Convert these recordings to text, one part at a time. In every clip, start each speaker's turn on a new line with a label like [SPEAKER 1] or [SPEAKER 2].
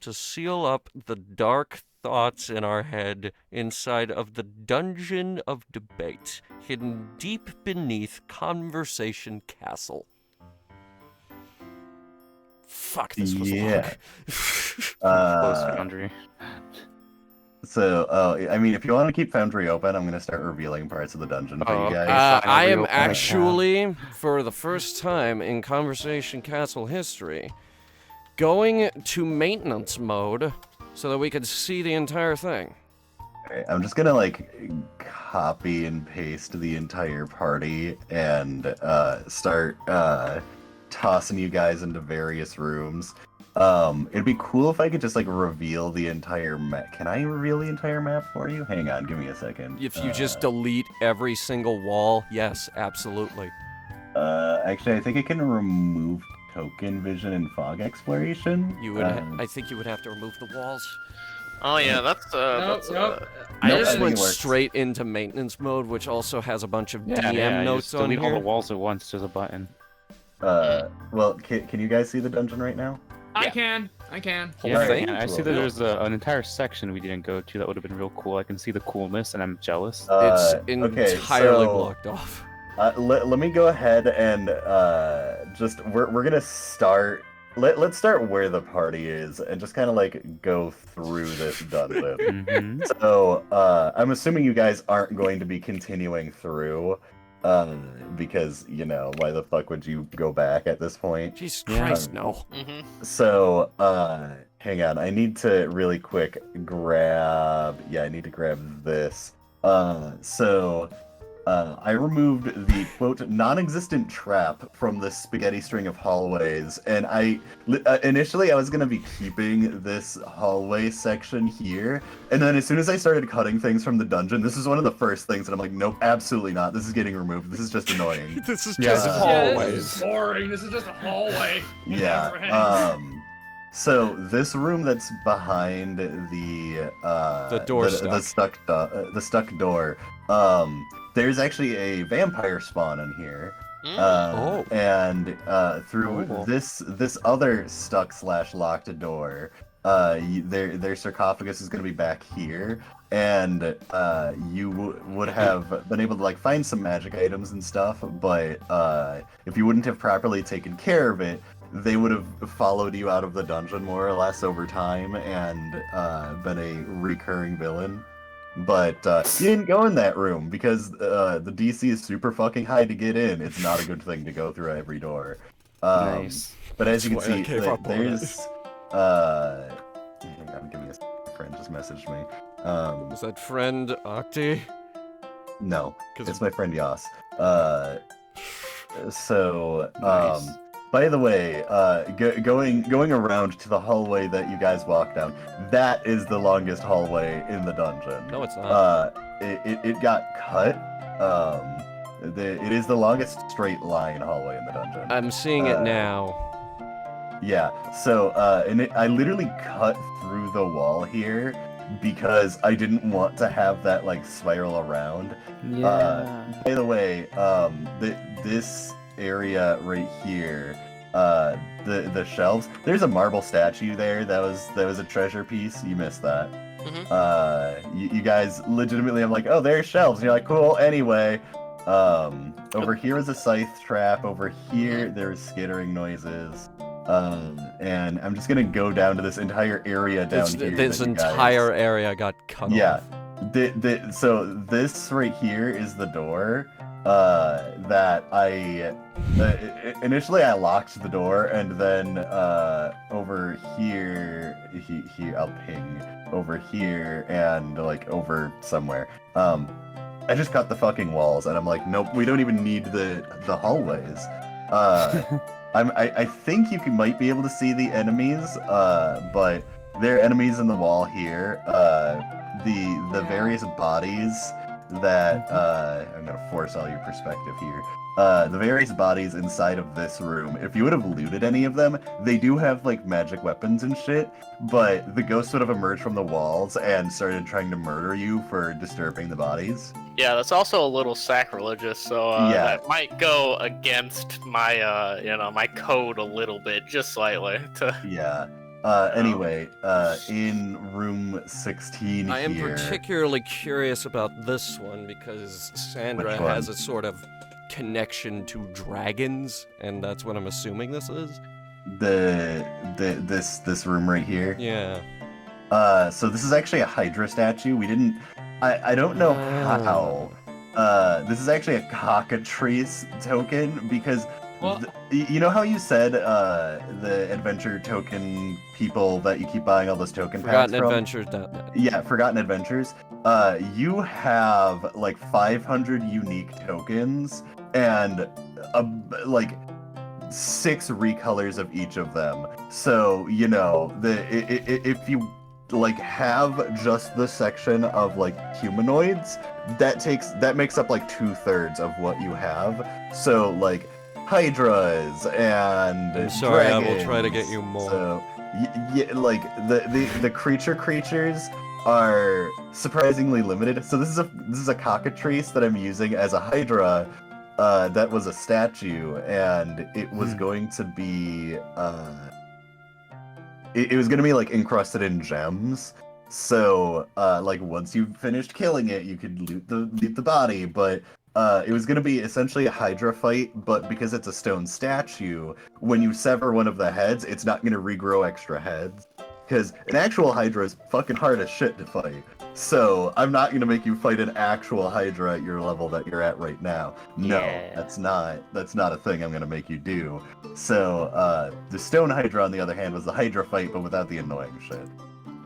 [SPEAKER 1] to seal up the dark thoughts in our head inside of the dungeon of debate, hidden deep beneath Conversation Castle. Fuck, this was long.
[SPEAKER 2] Close
[SPEAKER 3] Uh,
[SPEAKER 2] Foundry.
[SPEAKER 3] I mean, if you want to keep Foundry open, I'm gonna start revealing parts of the dungeon for
[SPEAKER 2] Oh,
[SPEAKER 3] you
[SPEAKER 2] okay.
[SPEAKER 3] guys.
[SPEAKER 2] Fine, I'll
[SPEAKER 1] I am
[SPEAKER 2] reopen my tab.
[SPEAKER 1] actually, for the first time in Conversation Castle history, going to maintenance mode so that we could see the entire thing.
[SPEAKER 3] Alright, I'm just gonna like copy and paste the entire party and start tossing you guys into various rooms. It'd be cool if I could just like reveal the entire map. Can I reveal the entire map for you? Hang on, give me a second.
[SPEAKER 1] If you just delete every single wall, yes, absolutely.
[SPEAKER 3] Actually, I think I can remove token vision and fog exploration.
[SPEAKER 1] You would, I think you would have to remove the walls.
[SPEAKER 4] Oh yeah, that's
[SPEAKER 3] Nope,
[SPEAKER 1] I
[SPEAKER 3] I
[SPEAKER 1] just
[SPEAKER 3] think
[SPEAKER 1] went
[SPEAKER 3] it works.
[SPEAKER 1] straight into maintenance mode, which also has a bunch of
[SPEAKER 2] Yeah,
[SPEAKER 1] DM
[SPEAKER 2] yeah,
[SPEAKER 1] notes
[SPEAKER 2] just
[SPEAKER 1] on
[SPEAKER 2] delete all
[SPEAKER 1] here.
[SPEAKER 2] the walls at once. There's a button.
[SPEAKER 3] Well, can you guys see the dungeon right now?
[SPEAKER 5] I can.
[SPEAKER 1] Whole
[SPEAKER 2] Yeah,
[SPEAKER 1] thing?
[SPEAKER 2] I see that there's an entire section we didn't go to that would have been real cool. I can see the coolness, and I'm jealous.
[SPEAKER 1] It's
[SPEAKER 3] Okay,
[SPEAKER 1] entirely
[SPEAKER 3] so,
[SPEAKER 1] blocked off.
[SPEAKER 3] let me go ahead and just we're gonna start. Let's start where the party is and just kind of like go through this dungeon.
[SPEAKER 2] Mhm.
[SPEAKER 3] So I'm assuming you guys aren't going to be continuing through, because you know why the fuck would you go back at this point?
[SPEAKER 1] Jesus
[SPEAKER 2] Yeah.
[SPEAKER 1] Christ, no.
[SPEAKER 4] Mm-hmm.
[SPEAKER 3] So hang on, I need to really quick grab. Yeah, I need to grab this. I removed the quote non-existent trap from the spaghetti string of hallways, and initially I was gonna be keeping this hallway section here, and then as soon as I started cutting things from the dungeon, this is one of the first things, and I'm like, nope, absolutely not. This is getting removed. This is just annoying.
[SPEAKER 1] This is
[SPEAKER 2] Yeah,
[SPEAKER 1] just
[SPEAKER 2] this is-
[SPEAKER 5] Yeah,
[SPEAKER 1] hallways.
[SPEAKER 5] this is boring. This is just a hallway.
[SPEAKER 3] Yeah.
[SPEAKER 5] Never ends.
[SPEAKER 3] So this room that's behind the
[SPEAKER 1] door
[SPEAKER 3] the stuck door. There's actually a vampire spawn in here.
[SPEAKER 1] Oh.
[SPEAKER 3] And through
[SPEAKER 2] Oh.
[SPEAKER 3] this other stuck/locked door, their sarcophagus is going to be back here, and you would have been able to like find some magic items and stuff, but if you wouldn't have properly taken care of it, they would have followed you out of the dungeon more or less over time and been a recurring villain. But you didn't go in that room because the DC is super fucking high to get in. It's not a good thing to go through every door.
[SPEAKER 2] Nice.
[SPEAKER 3] But as you can
[SPEAKER 1] That's why I
[SPEAKER 3] see,
[SPEAKER 1] gave up on it.
[SPEAKER 3] there's hang on, give me a second. Friend just messaged me.
[SPEAKER 1] Is that friend Octi?
[SPEAKER 3] No,
[SPEAKER 1] 'Cause
[SPEAKER 3] it's my friend Yas. So
[SPEAKER 1] Nice.
[SPEAKER 3] by the way, going around to the hallway that you guys walked down, that is the longest hallway in the dungeon.
[SPEAKER 1] No, it's not.
[SPEAKER 3] It got cut. It is the longest straight line hallway in the dungeon.
[SPEAKER 1] I'm seeing it now.
[SPEAKER 3] Yeah. So I literally cut through the wall here because I didn't want to have that like spiral around. By the way, this area right here, the shelves. There's a marble statue there. That was a treasure piece. You missed that. You guys legitimately, I'm like, oh, there's shelves. And you're like, cool. Anyway, over here is a scythe trap. Over here, there's skittering noises. And I'm just gonna go down to this entire area down here.
[SPEAKER 1] This
[SPEAKER 3] that you guys-
[SPEAKER 1] entire area got cut
[SPEAKER 3] Yeah.
[SPEAKER 1] off.
[SPEAKER 3] So this right here is the door that I initially I locked the door, and then over here I'll ping over here and like over somewhere. I just cut the fucking walls, and I'm like, nope, we don't even need the hallways. I think you might be able to see the enemies, but there are enemies in the wall here. The various bodies that I'm gonna force all your perspective here. The various bodies inside of this room, if you would have looted any of them, they do have like magic weapons and shit, but the ghosts would have emerged from the walls and started trying to murder you for disturbing the bodies.
[SPEAKER 4] Yeah, that's also a little sacrilegious, so
[SPEAKER 3] Yeah.
[SPEAKER 4] that might go against my my code a little bit, just slightly.
[SPEAKER 3] Yeah. Anyway, in room 16
[SPEAKER 1] I am
[SPEAKER 3] here.
[SPEAKER 1] particularly curious about this one because Sandra
[SPEAKER 3] Which one?
[SPEAKER 1] has a sort of connection to dragons, and that's what I'm assuming this is.
[SPEAKER 3] This room right here.
[SPEAKER 1] Yeah.
[SPEAKER 3] So this is actually a Hydra statue. We didn't. I don't know how. This is actually a cockatrice token because
[SPEAKER 5] Well-
[SPEAKER 3] you know how you said the adventure token people that you keep buying all those token packs
[SPEAKER 1] Forgotten
[SPEAKER 3] from?
[SPEAKER 1] Adventures.net.
[SPEAKER 3] Yeah, Forgotten Adventures. You have like 500 unique tokens and like 6 recolors of each of them. So you know if you like have just the section of like humanoids, that makes up like 2/3 of what you have. So like hydras and
[SPEAKER 1] I'm sorry, I will
[SPEAKER 3] dragons.
[SPEAKER 1] try to get you more.
[SPEAKER 3] So like the creatures are surprisingly limited. So this is a cockatrice that I'm using as a hydra. That was a statue, and it was going to be it was gonna be like encrusted in gems. So like once you finished killing it, you could loot the body. But it was gonna be essentially a Hydra fight, but because it's a stone statue, when you sever one of the heads, it's not gonna regrow extra heads. Because an actual Hydra is fucking hard as shit to fight. So I'm not gonna make you fight an actual Hydra at your level that you're at right now. No,
[SPEAKER 2] Yeah.
[SPEAKER 3] that's not a thing I'm gonna make you do. So the Stone Hydra, on the other hand, was the Hydra fight, but without the annoying shit.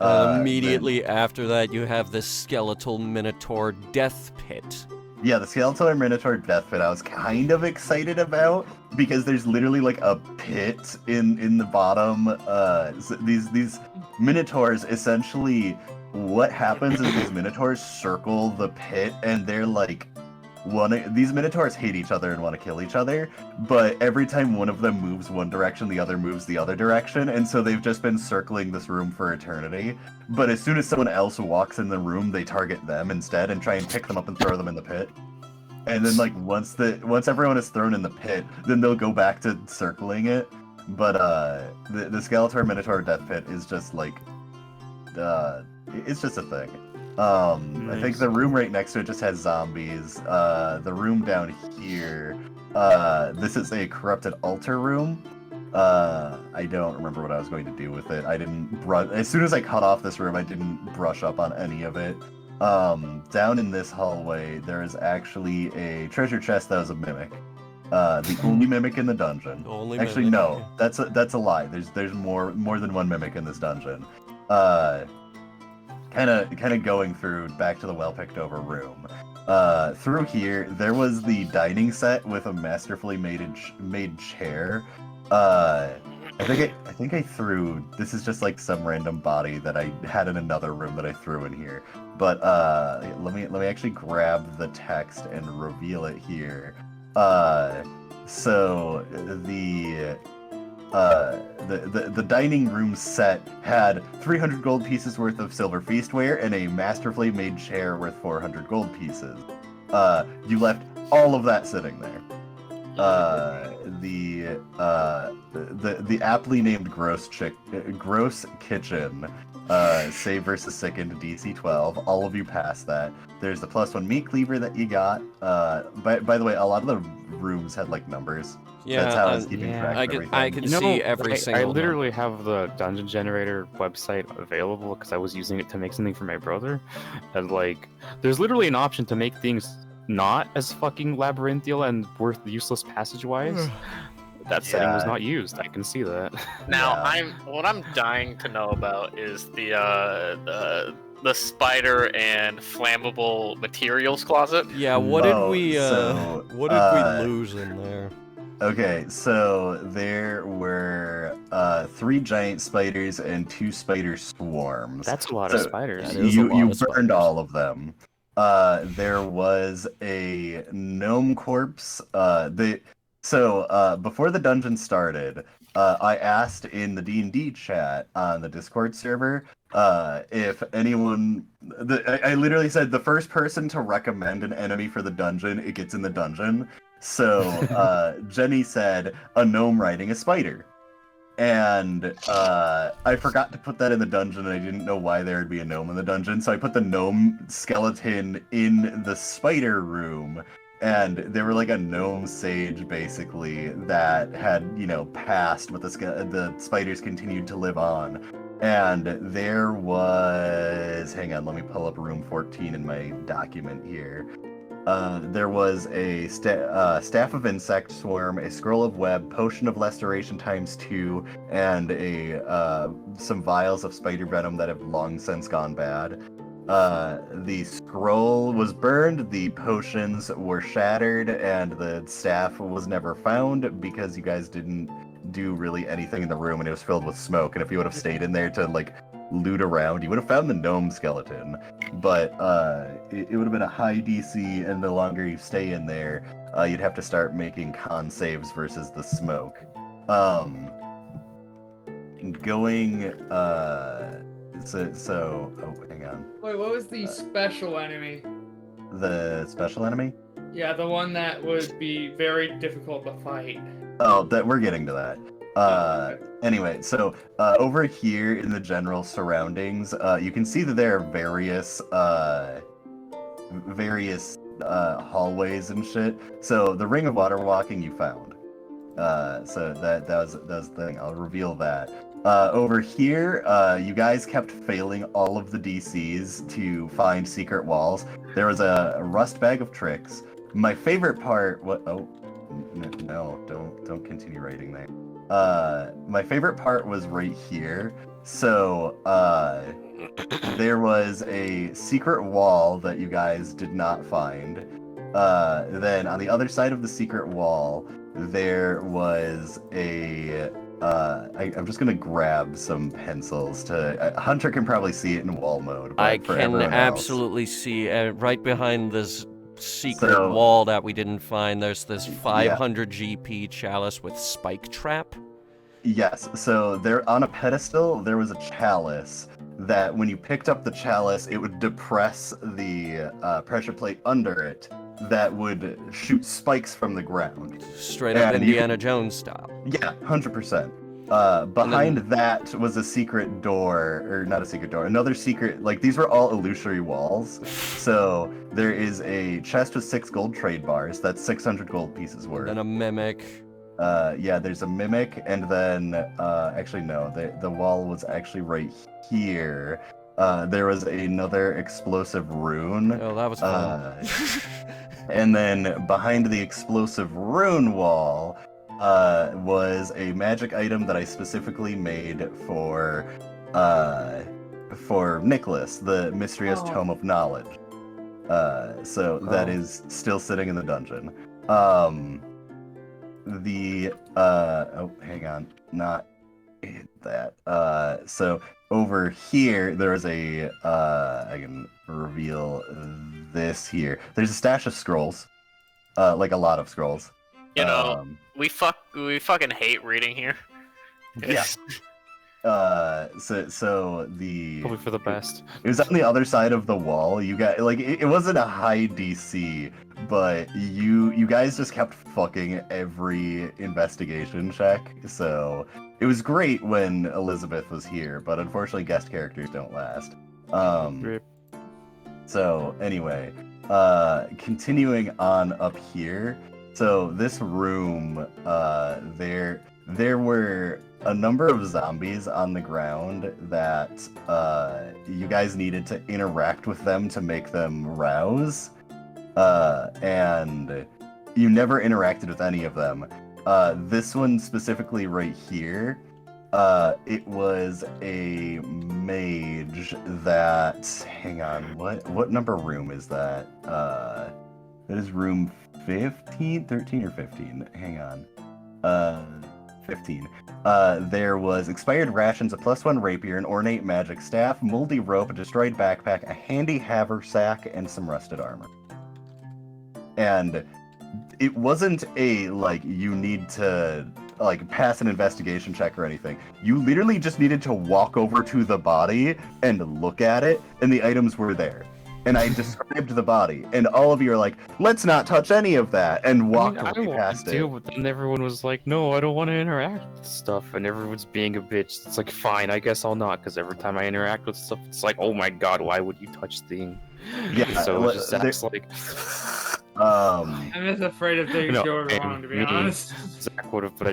[SPEAKER 1] Immediately after that, you have the Skeletal Minotaur Death Pit.
[SPEAKER 3] Yeah, the Skeletal and Minotaur Death Pit I was kind of excited about because there's literally like a pit in the bottom. So these Minotaurs, essentially what happens is these Minotaurs circle the pit and they're like these Minotaurs hate each other and want to kill each other, but every time one of them moves one direction, the other moves the other direction, and so they've just been circling this room for eternity. But as soon as someone else walks in the room, they target them instead and try and pick them up and throw them in the pit. And then like once everyone is thrown in the pit, then they'll go back to circling it. But the Skeletor Minotaur Death Pit is just like it's just a thing. I think the room right next to it just has zombies. The room down here, this is a corrupted altar room. I don't remember what I was going to do with it. I didn't brush. As soon as I cut off this room, I didn't brush up on any of it. Down in this hallway, there is actually a treasure chest that was a mimic. The only mimic in the dungeon.
[SPEAKER 1] Only
[SPEAKER 3] Actually,
[SPEAKER 1] mimic.
[SPEAKER 3] no, that's a lie. There's more than one mimic in this dungeon. Kind of going through back to the well picked over room. Through here, there was the dining set with a masterfully made chair. I think I threw. This is just like some random body that I had in another room that I threw in here. But let me actually grab the text and reveal it here. So the dining room set had 300 gold pieces worth of silver feastware and a masterfully made chair worth 400 gold pieces. You left all of that sitting there. The aptly named Gross Kitchen, save versus sickened DC 12. All of you passed that. There's the +1 meat cleaver that you got. By the way, a lot of the rooms had like numbers.
[SPEAKER 1] Yeah,
[SPEAKER 3] That's how I was keeping track of
[SPEAKER 1] I
[SPEAKER 3] everything.
[SPEAKER 1] can see every
[SPEAKER 2] I
[SPEAKER 1] single
[SPEAKER 2] literally have the dungeon generator website available because I was using it to make something for my brother, and like, there's literally an option to make things not as fucking labyrinthial and worth useless passage-wise. That setting was
[SPEAKER 3] Yeah.
[SPEAKER 2] not used. I can see that.
[SPEAKER 4] Now
[SPEAKER 3] Yeah.
[SPEAKER 4] what I'm dying to know about is the spider and flammable materials closet.
[SPEAKER 1] Yeah, what did
[SPEAKER 3] Oh,
[SPEAKER 1] we
[SPEAKER 3] so,
[SPEAKER 1] what did we lose in there?
[SPEAKER 3] Okay, so there were 3 giant spiders and 2 spider swarms.
[SPEAKER 2] That's a lot of
[SPEAKER 3] So,
[SPEAKER 2] spiders.
[SPEAKER 1] That is a lot
[SPEAKER 3] you
[SPEAKER 1] of
[SPEAKER 3] burned
[SPEAKER 1] spiders.
[SPEAKER 3] all of them. There was a gnome corpse. Before the dungeon started, I asked in the D&D chat on the Discord server if anyone. I literally said the first person to recommend an enemy for the dungeon, it gets in the dungeon. So Jenny said a gnome riding a spider. And I forgot to put that in the dungeon, and I didn't know why there would be a gnome in the dungeon, so I put the gnome skeleton in the spider room. And they were like a gnome sage, basically, that had, passed, but the spiders continued to live on. And there was... Hang on, let me pull up room 14 in my document here. There was a staff of insect swarm, a scroll of web, potion of restoration ×2, and some vials of spider venom that have long since gone bad. The scroll was burned, the potions were shattered, and the staff was never found because you guys didn't do really anything in the room, and it was filled with smoke. And if you would have stayed in there to loot around, you would have found the gnome skeleton. But it would have been a high DC, and the longer you stay in there, you'd have to start making con saves versus the smoke. Hang on.
[SPEAKER 5] Wait, what was the special enemy?
[SPEAKER 3] The special enemy?
[SPEAKER 5] Yeah, the one that would be very difficult to fight.
[SPEAKER 3] Oh, that we're getting to that.
[SPEAKER 5] Okay.
[SPEAKER 3] Anyway, so over here in the general surroundings, you can see that there are various hallways and shit. So the Ring of Water Walking you found. So that was the thing. I'll reveal that. Over here, you guys kept failing all of the DCs to find secret walls. There was a rust bag of tricks. My favorite part. No, don't continue writing there. My favorite part was right here. So, there was a secret wall that you guys did not find. Then on the other side of the secret wall, there was I'm just gonna grab some pencils Hunter can probably see it in wall mode. But
[SPEAKER 1] I
[SPEAKER 3] for
[SPEAKER 1] can
[SPEAKER 3] everyone else-
[SPEAKER 1] absolutely see right behind this secret
[SPEAKER 3] So-
[SPEAKER 1] wall that we didn't find. There's this 500 GP chalice with Spike Trap.
[SPEAKER 3] Yes, so there on a pedestal, there was a chalice that when you picked up the chalice, it would depress the pressure plate under it that would shoot spikes from the ground.
[SPEAKER 1] Straight up
[SPEAKER 3] And you-
[SPEAKER 1] Indiana Jones style.
[SPEAKER 3] Yeah, 100%. Behind that was a secret door, or not a secret door, another secret, these were all illusory walls. So there is a chest with 6 gold trade bars, that's 600 gold pieces worth.
[SPEAKER 1] And then a mimic.
[SPEAKER 3] Yeah, there's a mimic, and then, actually no, the wall was actually right here. There was another explosive rune.
[SPEAKER 1] Oh, that was fun.
[SPEAKER 3] And then behind the explosive rune wall was a magic item that I specifically made for Nicholas, the Mysterious Tome of Knowledge. So that is still sitting in the dungeon. Hang on, not that. So over here, there's I can reveal this here. There's a stash of scrolls, a lot of scrolls.
[SPEAKER 4] You know, we fucking hate reading here.
[SPEAKER 3] Yeah. So
[SPEAKER 2] Probably for the best.
[SPEAKER 3] it was on the other side of the wall. You got it wasn't a high DC, but you guys just kept fucking every investigation check. So it was great when Elizabeth was here, but unfortunately guest characters don't last.
[SPEAKER 2] Rip.
[SPEAKER 3] So anyway, continuing on up here. So this room, there were a number of zombies on the ground that you guys needed to interact with them to make them rouse, and you never interacted with any of them. This one specifically right here, it was a mage that, hang on, what number room is that? That is room 15, 13 or 15, hang on. 15. There was expired rations, a +1 rapier, an ornate magic staff, moldy rope, a destroyed backpack, a handy haversack, and some rusted armor. And it wasn't a, you need to, pass an investigation check or anything. You literally just needed to walk over to the body and look at it, and the items were there. and I described the body, and all of you are like, let's not touch any of that, and walked
[SPEAKER 2] I
[SPEAKER 3] right
[SPEAKER 2] wanted
[SPEAKER 3] past
[SPEAKER 2] to,
[SPEAKER 3] it.
[SPEAKER 2] but then everyone was like, no, I don't want to interact with stuff, and everyone's being a bitch. It's like, fine, I guess I'll not, because every time I interact with stuff, it's like, oh my god, why would you touch thing?
[SPEAKER 3] Yeah,
[SPEAKER 2] So it just acts like...
[SPEAKER 5] I'm just afraid of things
[SPEAKER 2] No,
[SPEAKER 5] going
[SPEAKER 2] and
[SPEAKER 5] wrong, to be
[SPEAKER 2] me-
[SPEAKER 5] honest.
[SPEAKER 2] Zach would have, but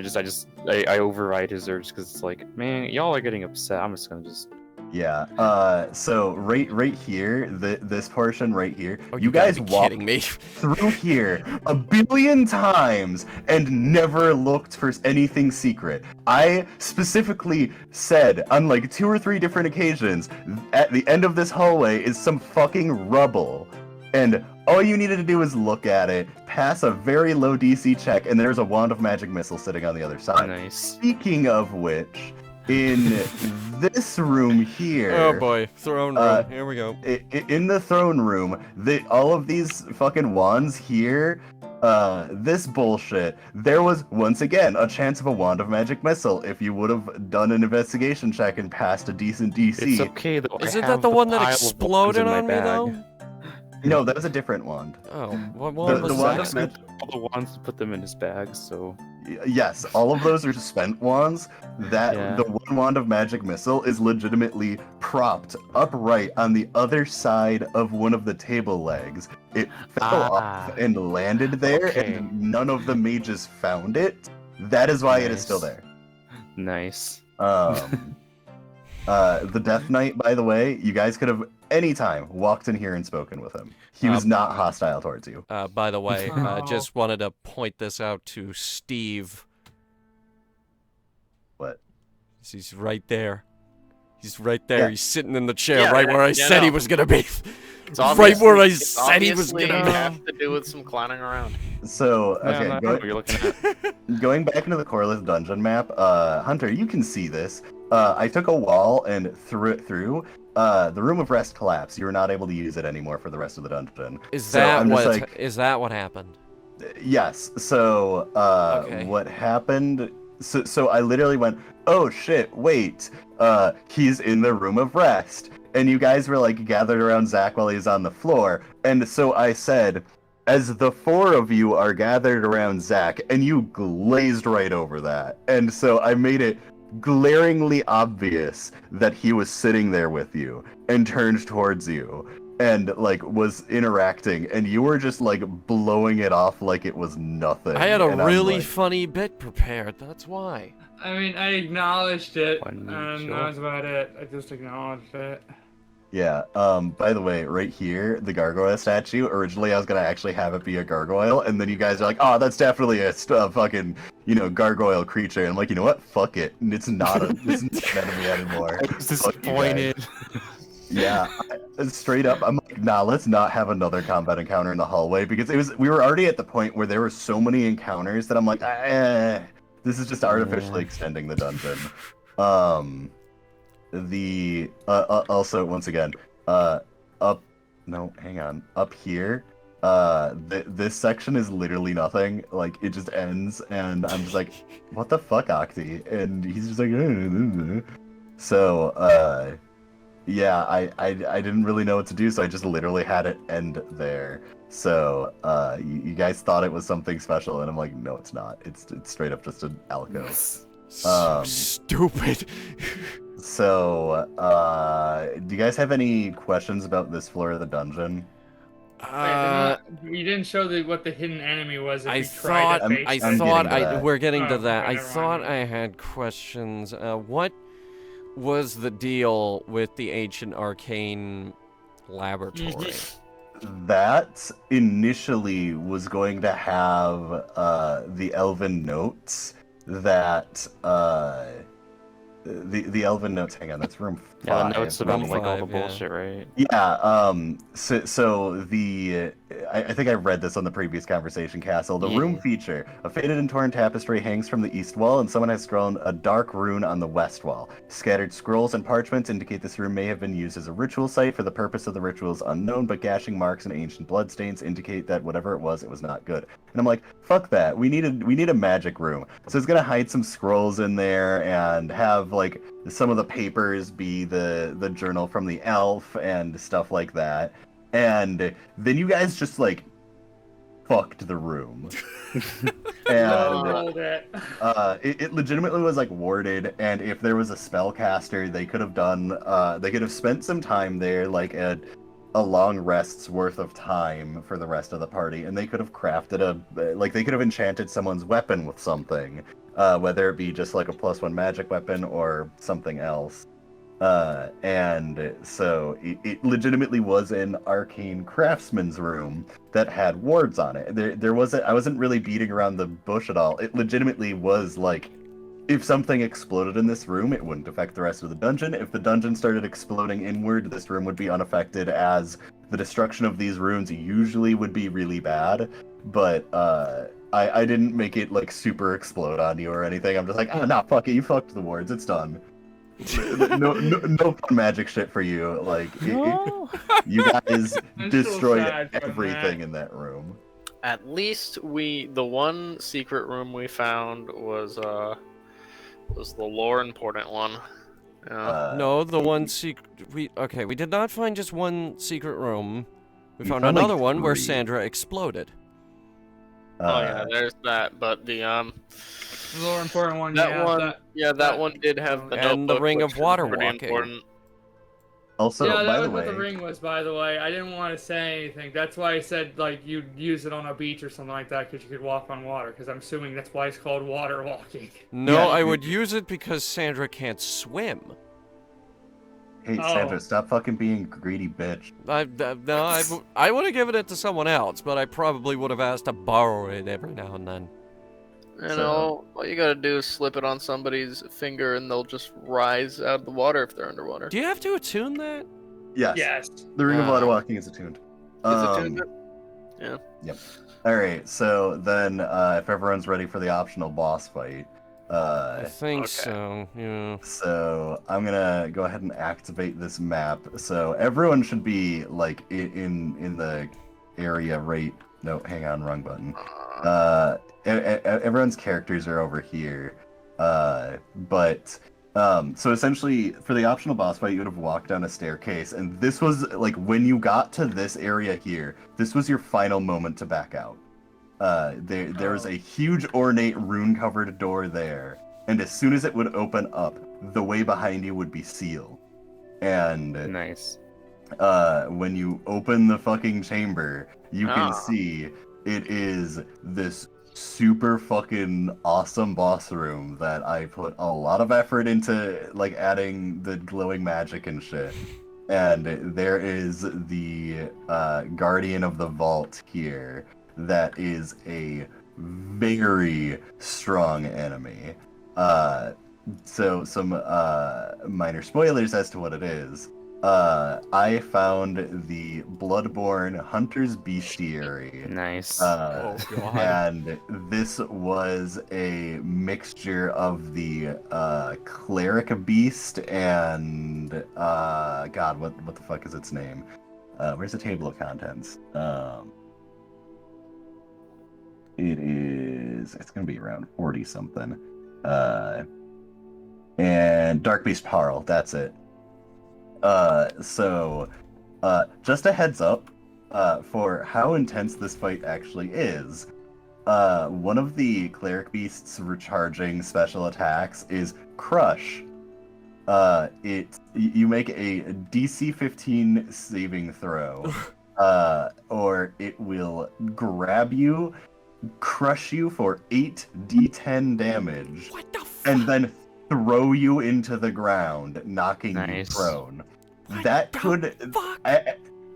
[SPEAKER 2] I override his urge, because it's like, man, y'all are getting upset, I'm just gonna just...
[SPEAKER 3] Yeah. So right here, this portion right here,
[SPEAKER 1] Oh,
[SPEAKER 3] you
[SPEAKER 1] gotta
[SPEAKER 3] guys
[SPEAKER 1] be
[SPEAKER 3] walked
[SPEAKER 1] kidding me.
[SPEAKER 3] through here a billion times and never looked for anything secret. I specifically said on like 2 or 3 different occasions, at the end of this hallway is some fucking rubble. And all you needed to do is look at it, pass a very low DC check, and there's a wand of magic missile sitting on the other side.
[SPEAKER 2] Nice.
[SPEAKER 3] Speaking of which, in this room here,
[SPEAKER 1] Oh boy, throne room. Here we go.
[SPEAKER 3] in the throne room, all of these fucking wands here, this bullshit, there was once again a chance of a wand of magic missile if you would have done an investigation check and passed a decent DC.
[SPEAKER 2] It's okay, though. I
[SPEAKER 1] Isn't
[SPEAKER 2] have
[SPEAKER 1] that the one that
[SPEAKER 2] pile of wands
[SPEAKER 1] exploded
[SPEAKER 2] in my
[SPEAKER 1] on me
[SPEAKER 2] bag.
[SPEAKER 1] though?
[SPEAKER 3] No, that was a different wand.
[SPEAKER 1] Oh, what one
[SPEAKER 3] The
[SPEAKER 1] was
[SPEAKER 3] wand
[SPEAKER 1] that?
[SPEAKER 3] of magic.
[SPEAKER 2] All the wands to put them in his bag, so...
[SPEAKER 3] Yes, all of those are spent wands.
[SPEAKER 2] Yeah.
[SPEAKER 3] The one wand of magic missile is legitimately propped upright on the other side of one of the table legs. It fell off and landed there,
[SPEAKER 2] Okay.
[SPEAKER 3] and none of the mages found it. That is why it is still
[SPEAKER 2] Nice.
[SPEAKER 3] there.
[SPEAKER 2] Nice.
[SPEAKER 3] The Death Knight, by the way, you guys could have anytime walked in here and spoken with him. He was not hostile towards you.
[SPEAKER 1] By the way,
[SPEAKER 5] Oh.
[SPEAKER 1] just wanted to point this out to Steve.
[SPEAKER 3] What?
[SPEAKER 1] He's right there. He's right there.
[SPEAKER 3] Yeah.
[SPEAKER 1] He's sitting in the chair
[SPEAKER 4] Yeah,
[SPEAKER 1] right where I
[SPEAKER 4] yeah,
[SPEAKER 1] said he
[SPEAKER 4] no.
[SPEAKER 1] was gonna be.
[SPEAKER 4] It's
[SPEAKER 1] Right where I
[SPEAKER 4] it's
[SPEAKER 1] said he was
[SPEAKER 4] obviously
[SPEAKER 1] gonna be.
[SPEAKER 4] have to do with some clowning around.
[SPEAKER 3] So,
[SPEAKER 2] Yeah,
[SPEAKER 3] okay,
[SPEAKER 2] I know what you're looking at.
[SPEAKER 3] going back into the Coreless dungeon map, Hunter, you can see this. I took a wall and threw it through. The Room of Rest collapsed. You were not able to use it anymore for the rest of the dungeon.
[SPEAKER 1] Is
[SPEAKER 3] So
[SPEAKER 1] that
[SPEAKER 3] I'm just
[SPEAKER 1] what?
[SPEAKER 3] like-
[SPEAKER 1] Is that what happened?
[SPEAKER 3] Yes. So,
[SPEAKER 1] Okay.
[SPEAKER 3] what happened? So I literally went, oh shit, wait. He's in the Room of Rest. And you guys were like gathered around Zach while he's on the floor. And so I said, as the 4 of you are gathered around Zach, and you glazed right over that. And so I made it glaringly obvious that he was sitting there with you and turned towards you and like was interacting, and you were just like blowing it off like it was nothing.
[SPEAKER 1] I had a
[SPEAKER 3] And I'm
[SPEAKER 1] really
[SPEAKER 3] like,
[SPEAKER 1] funny bit prepared. That's why.
[SPEAKER 5] I mean, I acknowledged it,
[SPEAKER 2] Why didn't you
[SPEAKER 5] and
[SPEAKER 2] show
[SPEAKER 5] that
[SPEAKER 2] up?
[SPEAKER 5] was about it. I just acknowledged it.
[SPEAKER 3] Yeah. By the way, right here, the gargoyle statue. Originally, I was gonna actually have it be a gargoyle, and then you guys are like, "Oh, that's definitely a fucking, gargoyle creature." And I'm like, you know what? Fuck it. It's not it's not an enemy anymore.
[SPEAKER 2] I was
[SPEAKER 3] Fuck you guys.
[SPEAKER 2] disappointed.
[SPEAKER 3] Yeah. Straight up, I'm like, nah. Let's not have another combat encounter in the hallway because we were already at the point where there were so many encounters that I'm like, this is just artificially extending the dungeon. Also once again, up here, this section is literally nothing. Like it just ends, and I'm just like, what the fuck, Octi? And he's just like, so yeah, I didn't really know what to do, so I just literally had it end there. So you guys thought it was something special, and I'm like, no, it's not. It's straight up just an alcove.
[SPEAKER 1] So stupid.
[SPEAKER 3] So, do you guys have any questions about this floor of the dungeon?
[SPEAKER 5] You didn't show what the hidden enemy was. If
[SPEAKER 1] I
[SPEAKER 5] you
[SPEAKER 1] thought,
[SPEAKER 5] tried to face
[SPEAKER 1] I
[SPEAKER 5] it.
[SPEAKER 3] I'm
[SPEAKER 1] thought,
[SPEAKER 3] getting to that.
[SPEAKER 1] we're getting to
[SPEAKER 5] Oh,
[SPEAKER 1] that.
[SPEAKER 5] okay,
[SPEAKER 1] I
[SPEAKER 5] never
[SPEAKER 1] thought
[SPEAKER 5] mind.
[SPEAKER 1] I had questions. What was the deal with the ancient arcane laboratory?
[SPEAKER 3] That initially was going to have the elven notes that the elven notes. Hang on, that's room 5.
[SPEAKER 2] Yeah, the notes about
[SPEAKER 1] Room
[SPEAKER 2] like all the
[SPEAKER 1] 5, yeah.
[SPEAKER 2] bullshit, right?
[SPEAKER 3] Yeah, so I think I read this on the previous conversation, Castle. The room
[SPEAKER 2] Yeah.
[SPEAKER 3] feature, a faded and torn tapestry hangs from the east wall, and someone has scrawled a dark rune on the west wall. Scattered scrolls and parchments indicate this room may have been used as a ritual site. For the purpose of the ritual is unknown, but gashing marks and ancient bloodstains indicate that whatever it was not good. And I'm like, fuck that. We need a magic room. So it's gonna hide some scrolls in there and have like some of the papers be the journal from the elf and stuff like that. And then you guys just like fucked the room. And
[SPEAKER 5] Rolled it.
[SPEAKER 3] it legitimately was like warded, and if there was a spellcaster, they could have done they could have spent some time there, like a long rest's worth of time for the rest of the party, and they could have crafted they could have enchanted someone's weapon with something, whether it be just like a +1 magic weapon or something else. And so it legitimately was an arcane craftsman's room that had wards on it. I wasn't really beating around the bush at all. It legitimately was like, if something exploded in this room, it wouldn't affect the rest of the dungeon. If the dungeon started exploding inward, this room would be unaffected, as the destruction of these runes usually would be really bad. But I didn't make it like super explode on you or anything. I'm just like, oh, nah, fuck it, you fucked the wards, it's done. No fun magic shit for you. Like, you guys
[SPEAKER 5] I'm so
[SPEAKER 3] destroyed
[SPEAKER 5] sad from
[SPEAKER 3] everything
[SPEAKER 5] that.
[SPEAKER 3] in that room.
[SPEAKER 4] At least the one secret room we found was the lore important one. Yeah.
[SPEAKER 1] No, the one secret. We did not find just one secret room. We
[SPEAKER 3] We
[SPEAKER 1] found
[SPEAKER 3] found, like,
[SPEAKER 1] another one where
[SPEAKER 3] 3.
[SPEAKER 1] Sandra exploded.
[SPEAKER 4] Oh yeah, there's that. But the
[SPEAKER 5] The more important one,
[SPEAKER 4] that
[SPEAKER 5] yeah.
[SPEAKER 4] one, that one did have the
[SPEAKER 1] And the
[SPEAKER 4] notebook,
[SPEAKER 1] ring
[SPEAKER 4] which
[SPEAKER 1] of
[SPEAKER 4] is
[SPEAKER 1] water
[SPEAKER 4] pretty
[SPEAKER 1] walking.
[SPEAKER 4] important.
[SPEAKER 3] Also,
[SPEAKER 5] yeah,
[SPEAKER 3] by
[SPEAKER 5] that
[SPEAKER 3] the
[SPEAKER 5] was what the
[SPEAKER 3] way,
[SPEAKER 5] ring was, by the way. I didn't want to say anything. That's why I said, like, you'd use it on a beach or something like that, because you could walk on water, because I'm assuming that's why it's called water walking.
[SPEAKER 1] No,
[SPEAKER 3] Yeah,
[SPEAKER 1] I would use it because Sandra can't swim.
[SPEAKER 3] hey
[SPEAKER 5] Oh.
[SPEAKER 3] Sandra, stop fucking being a greedy bitch.
[SPEAKER 1] I would have given it to someone else, but I probably would have asked to borrow it every now and then.
[SPEAKER 4] And all you gotta do is slip it on somebody's finger, and they'll just rise out of the water if they're underwater.
[SPEAKER 1] Do you have to attune that?
[SPEAKER 3] Yes,
[SPEAKER 5] Yes.
[SPEAKER 3] the ring of water
[SPEAKER 1] Ah.
[SPEAKER 3] walking is attuned.
[SPEAKER 4] Is it tuned? Yeah.
[SPEAKER 3] Yep. All right, so then if everyone's ready for the optional boss fight,
[SPEAKER 1] I think
[SPEAKER 4] Okay.
[SPEAKER 1] so. Yeah.
[SPEAKER 3] so I'm gonna go ahead and activate this map. So everyone should be like in the area right. No, hang on, wrong button. Everyone's characters are over here. So essentially, for the optional boss fight, you would have walked down a staircase, and this was like when you got to this area here. This was your final moment to back out. There was a huge ornate rune-covered door there, and as soon as it would open up, the way behind you would be sealed. And
[SPEAKER 2] Nice.
[SPEAKER 3] when you open the fucking chamber, you can
[SPEAKER 4] Ah.
[SPEAKER 3] see it is this super fucking awesome boss room that I put a lot of effort into, like adding the glowing magic and shit. And there is the Guardian of the Vault here that is a very strong enemy. So some minor spoilers as to what it is. I found the Bloodborne Hunter's Bestiary.
[SPEAKER 2] Nice.
[SPEAKER 1] Oh, God.
[SPEAKER 3] And this was a mixture of the cleric beast and God, what the fuck is its name? Where's the table of contents? It's gonna be around 40 something. And Dark Beast Parl, that's it. Just a heads up for how intense this fight actually is. One of the cleric beasts recharging special attacks is Crush. You make a DC 15 saving throw, or it will grab you, crush you for 8d10 damage,
[SPEAKER 1] What the fuck?
[SPEAKER 3] and then throw you into the ground, knocking
[SPEAKER 2] Nice.
[SPEAKER 3] you prone.
[SPEAKER 1] What
[SPEAKER 3] That
[SPEAKER 1] the
[SPEAKER 3] could
[SPEAKER 1] fuck?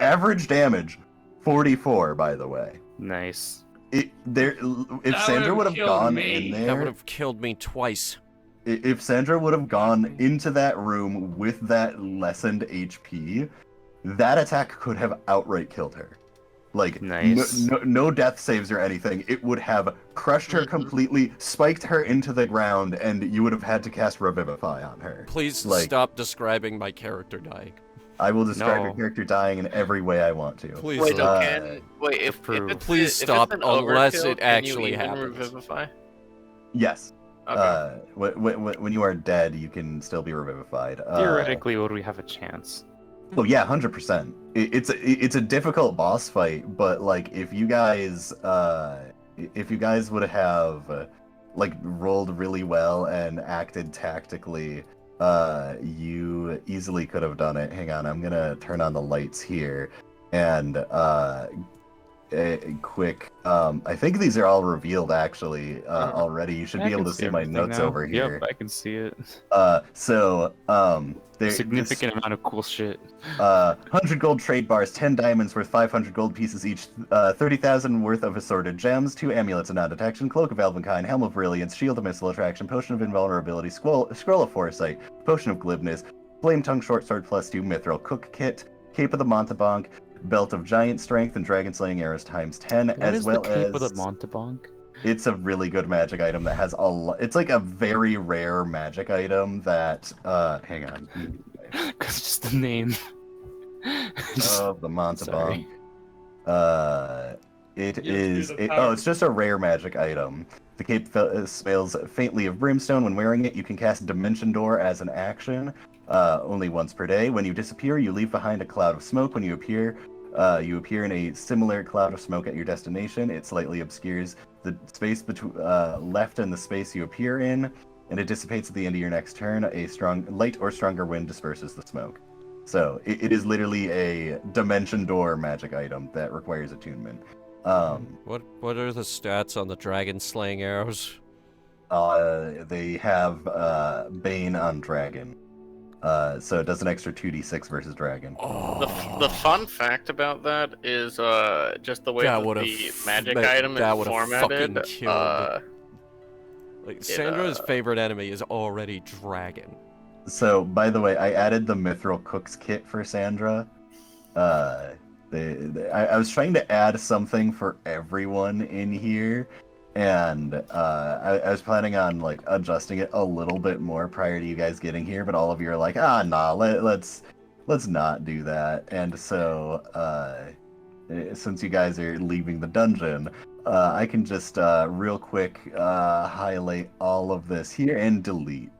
[SPEAKER 3] average damage 44, by the way.
[SPEAKER 2] Nice.
[SPEAKER 3] If
[SPEAKER 5] That
[SPEAKER 3] Sandra would have
[SPEAKER 5] killed
[SPEAKER 3] gone
[SPEAKER 5] me.
[SPEAKER 3] in
[SPEAKER 1] That
[SPEAKER 3] there,
[SPEAKER 1] would have killed me twice.
[SPEAKER 3] if Sandra would have gone into that room with that lessened HP, that attack could have outright killed her. Like,
[SPEAKER 2] Nice.
[SPEAKER 3] no death saves or anything. It would have crushed her completely, spiked her into the ground, and you would have had to cast Revivify on her.
[SPEAKER 1] Please
[SPEAKER 3] Like-
[SPEAKER 1] stop describing my character dying.
[SPEAKER 3] I will describe your
[SPEAKER 2] No.
[SPEAKER 3] character dying in every way I want to.
[SPEAKER 1] Please
[SPEAKER 4] Wait,
[SPEAKER 1] stop.
[SPEAKER 4] if
[SPEAKER 2] Approve.
[SPEAKER 4] it's
[SPEAKER 1] Please
[SPEAKER 4] if
[SPEAKER 1] stop
[SPEAKER 4] it's an
[SPEAKER 1] unless
[SPEAKER 4] overkill,
[SPEAKER 1] it
[SPEAKER 4] can
[SPEAKER 1] actually
[SPEAKER 4] you even
[SPEAKER 1] happens.
[SPEAKER 4] Revivify?
[SPEAKER 3] Yes.
[SPEAKER 4] Okay.
[SPEAKER 3] When you are dead, you can still be revivified.
[SPEAKER 2] Theoretically, would we have a chance?
[SPEAKER 3] Oh yeah, 100%. It's a difficult boss fight, but like if you guys would have like rolled really well and acted tactically, you easily could have done it. Hang on, I'm gonna turn on the lights here, and quick. I think these are all revealed actually already. You should
[SPEAKER 2] I
[SPEAKER 3] be able
[SPEAKER 2] can
[SPEAKER 3] to see my
[SPEAKER 2] everything
[SPEAKER 3] notes
[SPEAKER 2] now.
[SPEAKER 3] over here.
[SPEAKER 2] Yep, I can see it.
[SPEAKER 3] Significant
[SPEAKER 2] Amount of cool shit.
[SPEAKER 3] 100 gold trade bars, 10 diamonds worth 500 gold pieces each, 30,000 worth of assorted gems, 2 amulets of non-detection, cloak of elvenkind, helm of brilliance, shield of missile attraction, potion of invulnerability, scroll of foresight, potion of glibness, flame tongue short sword +2, mithril cook kit, cape of the Montebank, belt of giant strength, and dragon slaying arrows ×10,
[SPEAKER 2] What
[SPEAKER 3] as
[SPEAKER 2] is
[SPEAKER 3] well
[SPEAKER 2] the cape
[SPEAKER 3] as
[SPEAKER 2] of the Montebank?
[SPEAKER 3] it's a really good magic item that has a lot. It's like a very rare magic item that hang on.
[SPEAKER 2] Because just the name.
[SPEAKER 3] Of the Montebank.
[SPEAKER 2] Sorry.
[SPEAKER 3] It's just a rare magic item. The cape smells faintly of brimstone. When wearing it, you can cast Dimension Door as an action, only once per day. When you disappear, you leave behind a cloud of smoke. When you appear in a similar cloud of smoke at your destination. It slightly obscures the space between left and the space you appear in, and it dissipates at the end of your next turn. A strong, light or stronger wind disperses the smoke. So it is literally a Dimension Door magic item that requires attunement.
[SPEAKER 1] What are the stats on the dragon slaying arrows?
[SPEAKER 3] They have Bane on Dragon. So it does an extra 2d6 versus Dragon.
[SPEAKER 4] The fun fact about that is just the way that the magic item is formatted.
[SPEAKER 1] Sandra's favorite enemy is already dragon.
[SPEAKER 3] So, by the way, I added the Mithril Cooks kit for Sandra. I was trying to add something for everyone in here, and I was planning on like adjusting it a little bit more prior to you guys getting here, but all of you are like, let's not do that. And so, since you guys are leaving the dungeon, I can just real quick highlight all of this here and delete.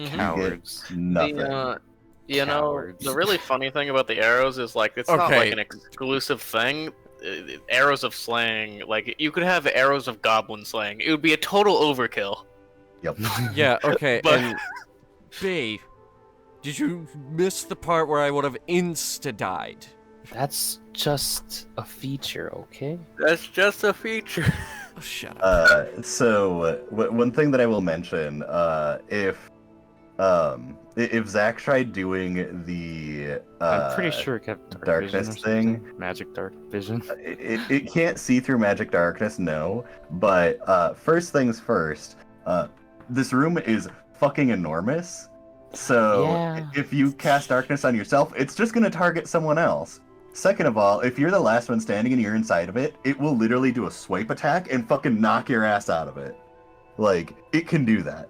[SPEAKER 2] Cowards.
[SPEAKER 3] Nothing.
[SPEAKER 4] The really funny thing about the arrows is like it's not like an exclusive thing. Arrows of slaying, like you could have arrows of goblin slaying. It would be a total overkill.
[SPEAKER 3] Yep.
[SPEAKER 1] Yeah, okay.
[SPEAKER 4] But-
[SPEAKER 1] And B, did you miss the part where I would have insta-died?
[SPEAKER 2] That's just a feature, okay?
[SPEAKER 4] That's just a feature.
[SPEAKER 1] Oh, shut up.
[SPEAKER 3] So one thing that I will mention, if Zach tried doing the
[SPEAKER 2] I'm pretty sure it kept
[SPEAKER 3] darkness thing,
[SPEAKER 2] magic dark vision.
[SPEAKER 3] it can't see through magic darkness, no. But first things first, this room is fucking enormous. So
[SPEAKER 2] Yeah.
[SPEAKER 3] if you cast darkness on yourself, it's just gonna target someone else. Second of all, if you're the last one standing and you're inside of it, it will literally do a swipe attack and fucking knock your ass out of it. Like, it can do that.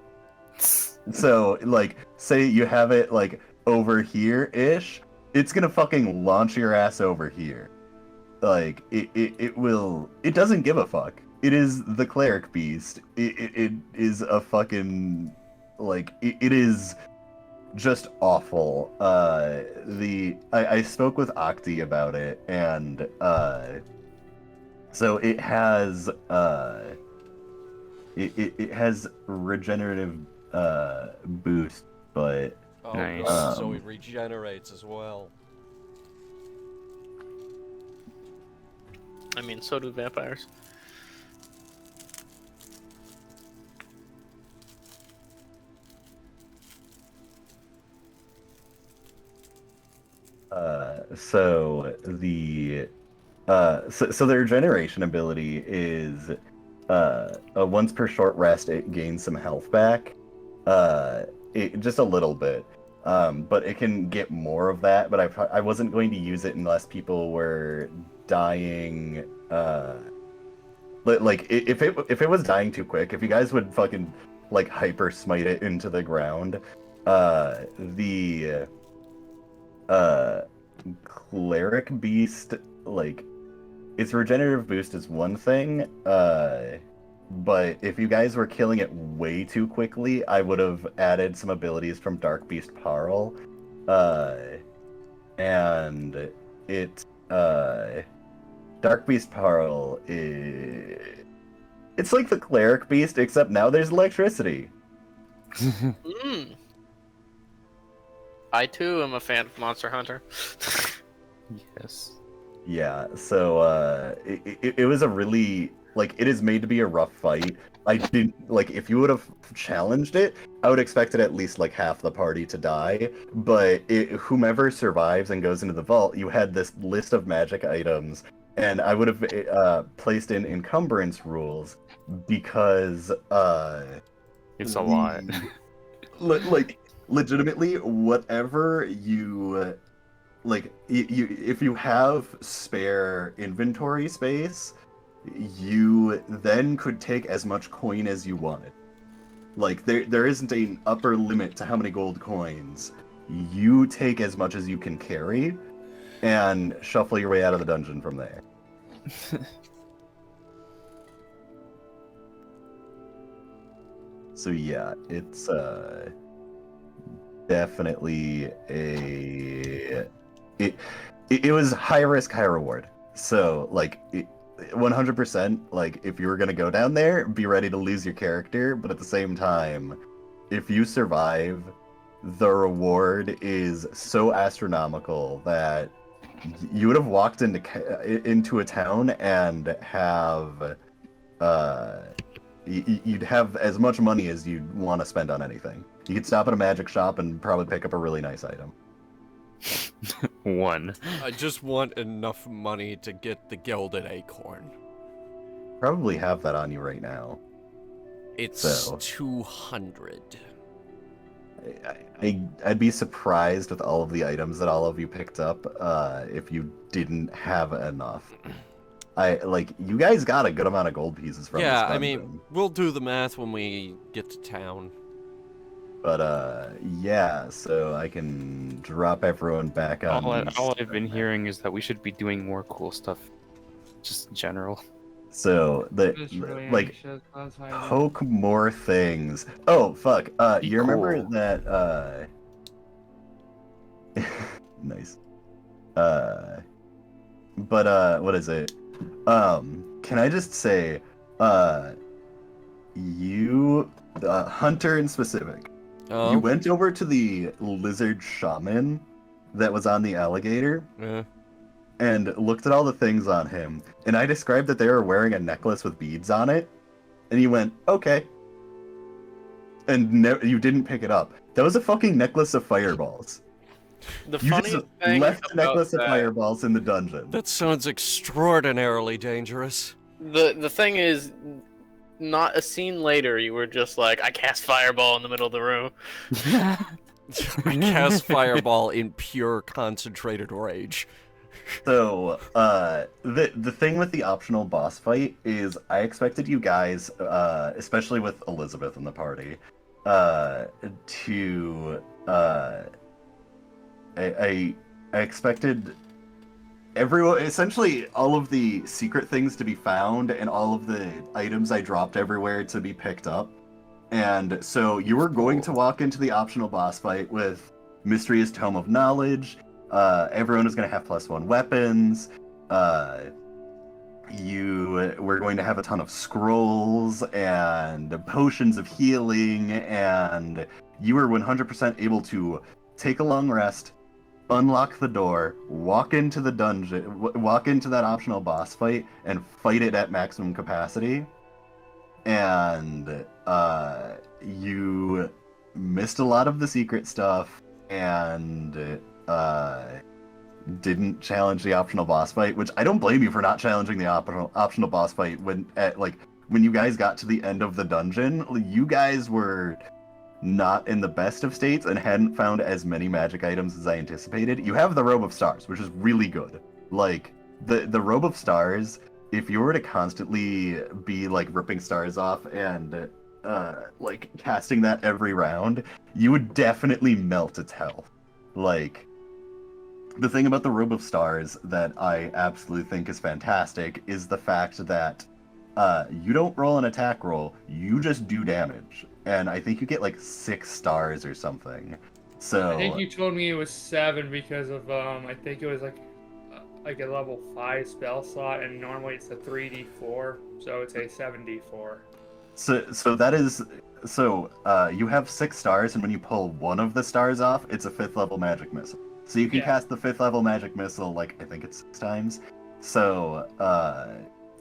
[SPEAKER 3] So, like, say you have it, like, over here-ish, it's gonna fucking launch your ass over here. Like, it will... It doesn't give a fuck. It is the cleric beast. It is a fucking... Like, it is... just awful. I spoke with Octi about it, and so it has it has regenerative boost, but
[SPEAKER 2] Nice.
[SPEAKER 1] So it regenerates as well.
[SPEAKER 4] I mean, so do vampires.
[SPEAKER 3] so the regeneration ability is once per short rest it gains some health back, just a little bit, but it can get more of that. But I wasn't going to use it unless people were dying. Like if it was dying too quick, if you guys would fucking like hyper smite it into the ground, the cleric beast, like its regenerative boost is one thing, but if you guys were killing it way too quickly, I would have added some abilities from Dark Beast Parl. and it Dark Beast Pearl is it's like the Cleric Beast, except now there's electricity.
[SPEAKER 4] Mm. I too am a fan of Monster Hunter.
[SPEAKER 2] Yes.
[SPEAKER 3] Yeah, so it was a really like it is made to be a rough fight. I didn't like if you would have challenged it, I would expect it at least like half the party to die. But whomever survives and goes into the vault, you had this list of magic items, and I would have placed in encumbrance rules because
[SPEAKER 2] It's a lot.
[SPEAKER 3] like legitimately whatever you like you if you have spare inventory space, you then could take as much coin as you wanted. Like there isn't an upper limit to how many gold coins. You take as much as you can carry and shuffle your way out of the dungeon from there. So yeah, it's definitely it was high risk, high reward. So like 100%, like if you were gonna go down there, be ready to lose your character, but at the same time, if you survive, the reward is so astronomical that you would have walked into a town and have you'd have as much money as you'd want to spend on anything. You could stop at a magic shop and probably pick up a really nice item.
[SPEAKER 2] One.
[SPEAKER 1] I just want enough money to get the Gilded Acorn.
[SPEAKER 3] Probably have that on you right now.
[SPEAKER 1] It's
[SPEAKER 3] So.
[SPEAKER 1] 200.
[SPEAKER 3] I'd be surprised with all of the items that all of you picked up if you didn't have enough. You guys got a good amount of gold pieces from
[SPEAKER 1] Yeah,
[SPEAKER 3] this
[SPEAKER 1] I mean,
[SPEAKER 3] dungeon.
[SPEAKER 1] we'll do the math when we get to town.
[SPEAKER 3] But yeah, so I can drop everyone back on.
[SPEAKER 2] All I've been hearing is that we should be doing more cool stuff, just in general.
[SPEAKER 3] So
[SPEAKER 5] Just really
[SPEAKER 3] like
[SPEAKER 5] anxious, that's why I didn't-
[SPEAKER 3] poke more things. Oh fuck!
[SPEAKER 2] Be
[SPEAKER 3] You remember
[SPEAKER 2] cool.
[SPEAKER 3] that? Nice. But what is it? Can I just say, you, Hunter in specific,
[SPEAKER 1] Oh?
[SPEAKER 3] you went over to the lizard shaman that was on the alligator
[SPEAKER 1] Yeah.
[SPEAKER 3] and looked at all the things on him, and I described that they were wearing a necklace with beads on it, and you went, okay. And you didn't pick it up. That was a fucking necklace of fireballs.
[SPEAKER 4] The
[SPEAKER 3] You
[SPEAKER 4] funniest
[SPEAKER 3] just
[SPEAKER 4] thing
[SPEAKER 3] left a
[SPEAKER 4] about
[SPEAKER 3] necklace of
[SPEAKER 4] that,
[SPEAKER 3] fireballs in the dungeon.
[SPEAKER 1] That sounds extraordinarily dangerous.
[SPEAKER 4] the thing is, not a scene later, you were just like, I cast fireball in the middle of the room.
[SPEAKER 1] I cast Fireball in pure concentrated rage.
[SPEAKER 3] So, the thing with the optional boss fight is I expected you guys, especially with Elizabeth in the party, to I expected everyone, essentially all of the secret things to be found and all of the items I dropped everywhere to be picked up. And so you were going to walk into the optional boss fight with Mysterious Tome of Knowledge. Everyone is going to have +1 weapons. You were going to have a ton of scrolls and potions of healing, and you were 100% able to take a long rest, unlock the door, walk into the dungeon, walk into that optional boss fight, and fight it at maximum capacity. And you missed a lot of the secret stuff, and didn't challenge the optional boss fight, which I don't blame you for not challenging the optional boss fight when you guys got to the end of the dungeon. You guys were not in the best of states and hadn't found as many magic items as I anticipated. You have the Robe of Stars, which is really good. Like the Robe of Stars, if you were to constantly be like ripping stars off and like casting that every round, you would definitely melt its health. Like, the thing about the Robe of Stars that I absolutely think is fantastic is the fact that you don't roll an attack roll, you just do damage. And I think you get like 6 stars or something.
[SPEAKER 5] I think
[SPEAKER 3] So
[SPEAKER 5] you told me it was 7 because of I think it was like a level 5 spell slot, and normally it's a 3d4, so it's a 7d4.
[SPEAKER 3] so that is you have 6 stars, and when you pull one of the stars off, it's a 5th level magic missile. So you can
[SPEAKER 5] Yeah.
[SPEAKER 3] cast the 5th level magic missile like I think it's 6 times. So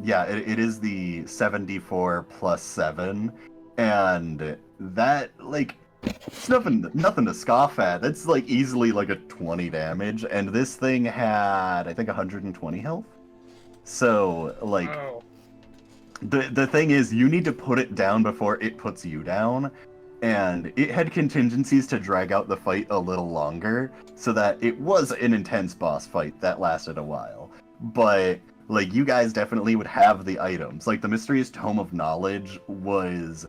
[SPEAKER 3] yeah, it is the 7d4 plus 7, and that like it's nothing to scoff at. That's like easily like a 20 damage, and this thing had I think 120 health. So like
[SPEAKER 5] Oh.
[SPEAKER 3] the thing is you need to put it down before it puts you down, and it had contingencies to drag out the fight a little longer, so that it was an intense boss fight that lasted a while. But like you guys definitely would have the items. Like the Mysterious Tome of Knowledge was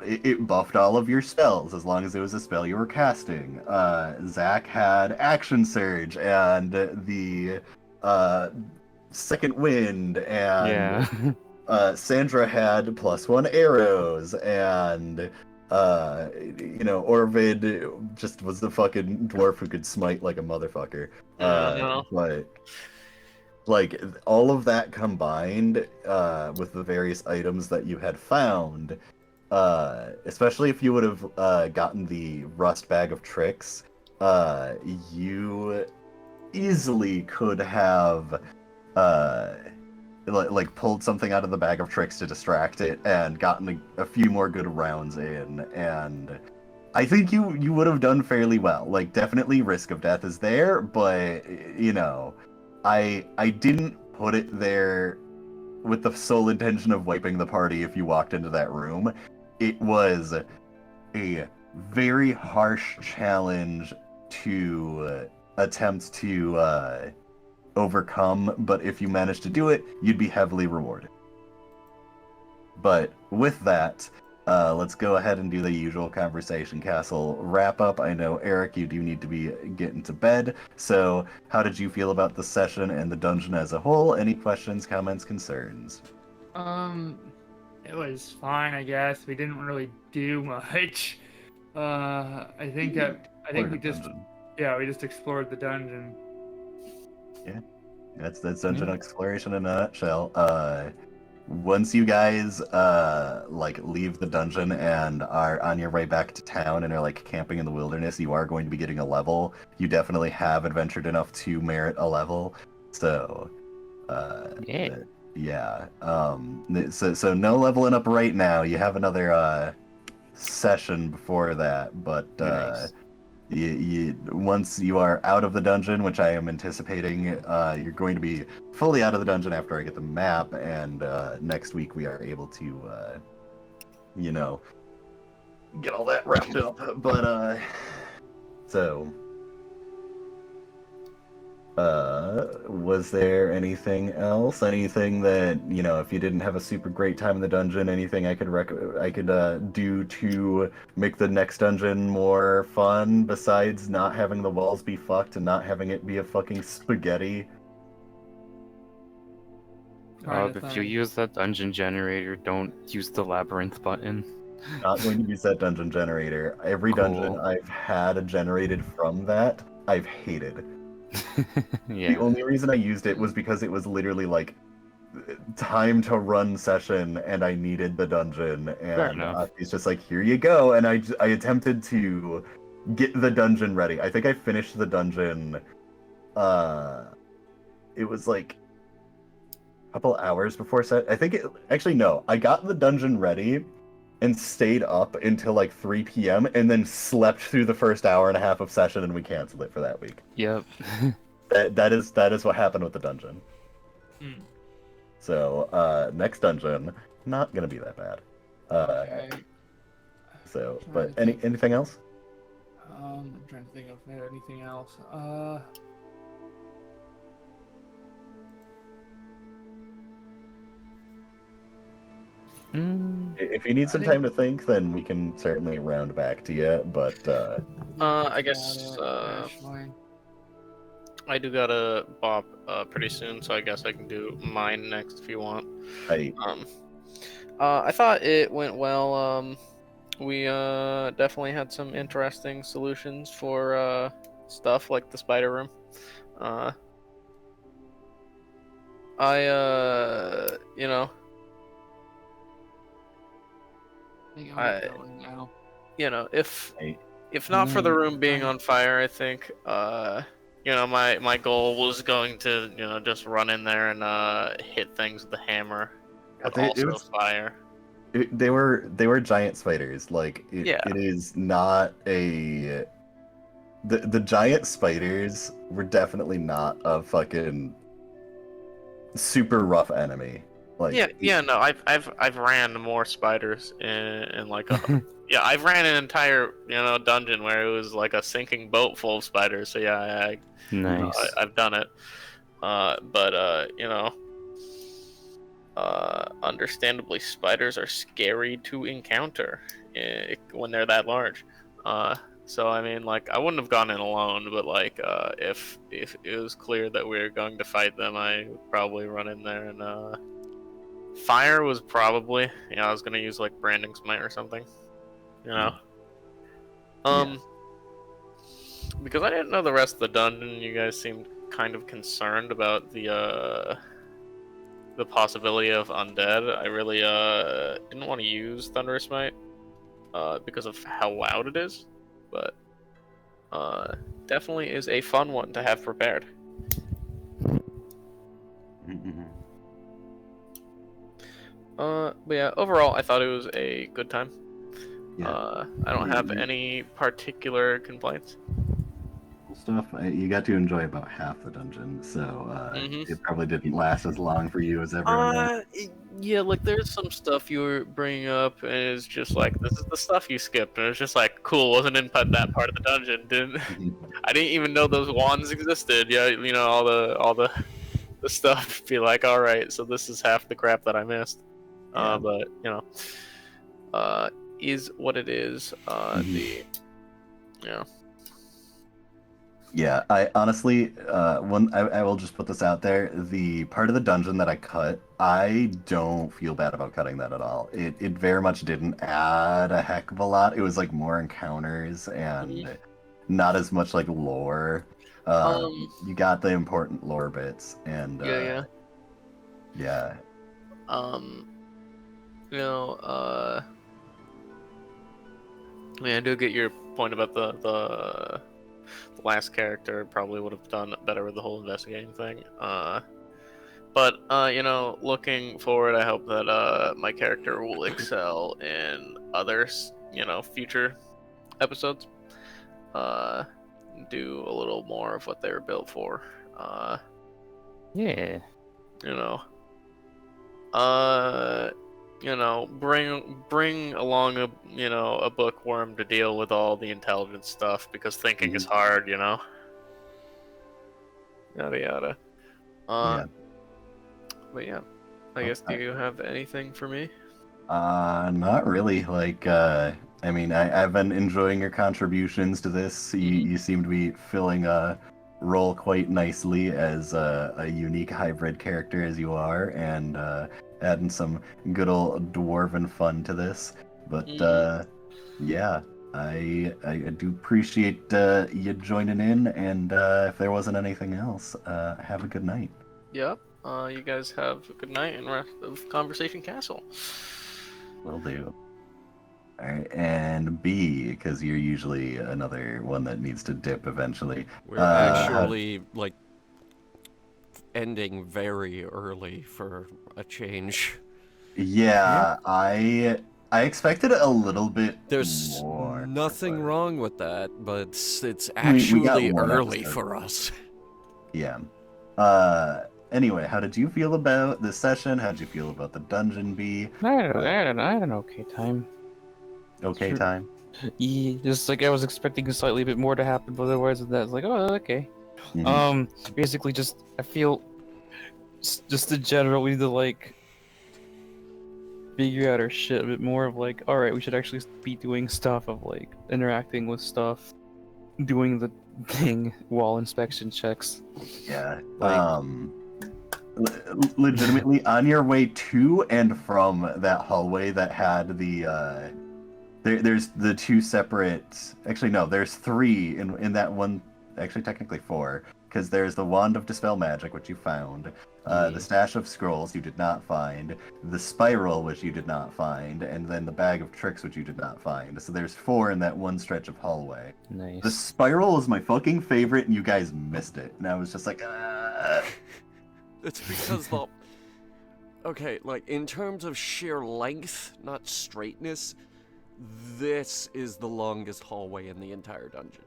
[SPEAKER 3] it buffed all of your spells as long as it was a spell you were casting. Zach had Action Surge and the Second Wind, and
[SPEAKER 2] Yeah.
[SPEAKER 3] Sandra had +1 arrows, and Orvid just was the fucking dwarf who could smite like a motherfucker. But like all of that combined, with the various items that you had found, especially if you would have gotten the Rust Bag of Tricks, you easily could have like pulled something out of the Bag of Tricks to distract it and gotten a few more good rounds in, and I think you would have done fairly well. Like definitely risk of death is there, but I didn't put it there with the sole intention of wiping the party if you walked into that room. It was a very harsh challenge to attempt to overcome, but if you managed to do it, you'd be heavily rewarded. But with that, let's go ahead and do the usual Conversation Castle wrap up. I know, Eric, you do need to be getting to bed, so how did you feel about the session and the dungeon as a whole? Any questions, comments, concerns?
[SPEAKER 5] It was fine, I guess. We didn't really do much. I think we just
[SPEAKER 3] Dungeon.
[SPEAKER 5] we just explored the dungeon.
[SPEAKER 3] Yeah, that's dungeon exploration in a nutshell. Once you guys like leave the dungeon and are on your way back to town and are like camping in the wilderness, you are going to be getting a level. You definitely have adventured enough to merit a level. So yeah. So no leveling up right now. You have another session before that, but
[SPEAKER 2] Nice.
[SPEAKER 3] you once you are out of the dungeon, which I am anticipating, you're going to be fully out of the dungeon after I get the map, and next week we are able to, get all that wrapped up. But so. Was there anything else? Anything that, if you didn't have a super great time in the dungeon, anything I could do to make the next dungeon more fun besides not having the walls be fucked and not having it be a fucking spaghetti?
[SPEAKER 2] If you use that dungeon generator, don't use the labyrinth button.
[SPEAKER 3] Not going to use that dungeon generator. Every dungeon I've had generated from that, I've hated.
[SPEAKER 2] Yeah.
[SPEAKER 3] The only reason I used it was because it was literally like time to run session and I needed the dungeon, and it's just like, here you go, and I attempted to get the dungeon ready. I think I finished the dungeon, it was like a couple hours before set. I got the dungeon ready and stayed up until like 3 p.m. and then slept through the first hour and a half of session, and we canceled it for that week.
[SPEAKER 2] Yep.
[SPEAKER 3] That is what happened with the dungeon.
[SPEAKER 5] Hmm.
[SPEAKER 3] So next dungeon, not gonna be that bad.
[SPEAKER 5] Okay.
[SPEAKER 3] So, but anything else?
[SPEAKER 5] I'm trying to think of anything else.
[SPEAKER 3] If you need some time to think, then we can certainly round back to you. But
[SPEAKER 4] I guess I do gotta bop pretty soon, so I guess I can do mine next if you want.
[SPEAKER 3] I
[SPEAKER 4] I thought it went well. We definitely had some interesting solutions for stuff like the spider room. Uh, you know,
[SPEAKER 6] I think I'm
[SPEAKER 4] I
[SPEAKER 6] going now.
[SPEAKER 4] If not for the room being on fire, I think my goal was going to just run in there and hit things with the hammer, but
[SPEAKER 3] It
[SPEAKER 4] also
[SPEAKER 3] was
[SPEAKER 4] fire.
[SPEAKER 3] they were giant spiders. Like
[SPEAKER 4] Yeah.
[SPEAKER 3] it is not a the giant spiders were definitely not a fucking super rough enemy. Like
[SPEAKER 4] No, I've ran more spiders in like a yeah, I've ran an entire dungeon where it was like a sinking boat full of spiders. So yeah,
[SPEAKER 2] Nice.
[SPEAKER 4] I've done it. But understandably, spiders are scary to encounter when they're that large. So I mean, like, I wouldn't have gone in alone, but like, if it was clear that we were going to fight them, I would probably run in there and fire was probably I was gonna use like branding smite or something, you know.
[SPEAKER 3] Yeah.
[SPEAKER 4] Because I didn't know the rest of the dungeon, you guys seemed kind of concerned about the possibility of undead. I really didn't want to use Thunderous Smite because of how loud it is, but definitely is a fun one to have prepared. But yeah, overall I thought it was a good time.
[SPEAKER 3] Yeah.
[SPEAKER 4] I don't have any particular complaints.
[SPEAKER 3] Stuff. You got to enjoy about half the dungeon, so it probably didn't last as long for you as everyone else.
[SPEAKER 4] Yeah, like there's some stuff you were bringing up, and it's just like this is the stuff you skipped, and it's just like cool. Wasn't in that part of the dungeon. I didn't even know those wands existed. Yeah, all the stuff. Be like, all right, so this is half the crap that I missed.
[SPEAKER 3] Yeah.
[SPEAKER 4] But is what it is.
[SPEAKER 3] Yeah, I honestly, I will just put this out there. The part of the dungeon that I cut, I don't feel bad about cutting that at all. It very much didn't add a heck of a lot. It was like more encounters and not as much like lore. You got the important lore bits and yeah.
[SPEAKER 4] I do get your point about the last character. Probably would have done better with the whole investigating thing. But looking forward, I hope that my character will excel in other future episodes. Do a little more of what they were built for.
[SPEAKER 2] Yeah.
[SPEAKER 4] Bring along a bookworm to deal with all the intelligence stuff because thinking is hard, Yada yada. But yeah, I guess, do you have anything for me?
[SPEAKER 3] Not really. Like, I mean, I've been enjoying your contributions to this. You seem to be filling a role quite nicely as a unique hybrid character as you are, and adding some good old dwarven fun to this. But yeah, I do appreciate you joining in, and if there wasn't anything else, have a good night.
[SPEAKER 4] Yep. You guys have a good night and rest of Conversation Castle.
[SPEAKER 3] Will do. Alright, and B, because you're usually another one that needs to dip eventually.
[SPEAKER 1] We're actually, like, ending very early for a change.
[SPEAKER 3] Yeah, I expected a little bit
[SPEAKER 1] There's
[SPEAKER 3] more.
[SPEAKER 1] nothing wrong with that, but it's
[SPEAKER 3] we
[SPEAKER 1] actually
[SPEAKER 3] got one
[SPEAKER 1] early
[SPEAKER 3] episode.
[SPEAKER 1] for us.
[SPEAKER 3] Yeah. Anyway, how did you feel about this session? How did you feel about the dungeon, B?
[SPEAKER 2] I had an okay time.
[SPEAKER 3] Okay
[SPEAKER 2] Sure.
[SPEAKER 3] time?
[SPEAKER 2] Yeah, just like I was expecting a slightly bit more to happen, but otherwise than that, it's like, oh, okay.
[SPEAKER 3] Mhm.
[SPEAKER 2] Basically, just I feel just in general, we need to like figure out our shit a bit more of like, all right, we should actually be doing stuff of like interacting with stuff, doing the thing, wall inspection checks.
[SPEAKER 3] Yeah.
[SPEAKER 2] Like,
[SPEAKER 3] Legitimately, on your way to and from that hallway that had the there's the two separate. Actually, no, there's three in that one. Actually, technically four, because there's the Wand of Dispel Magic, which you found, the Stash of Scrolls you did not find, the Spiral, which you did not find, and then the Bag of Tricks, which you did not find. So there's four in that one stretch of hallway.
[SPEAKER 2] Nice.
[SPEAKER 3] The Spiral is my fucking favorite, and you guys missed it. And I was just like,
[SPEAKER 1] It's because the... Okay, like, in terms of sheer length, not straightness, this is the longest hallway in the entire dungeon.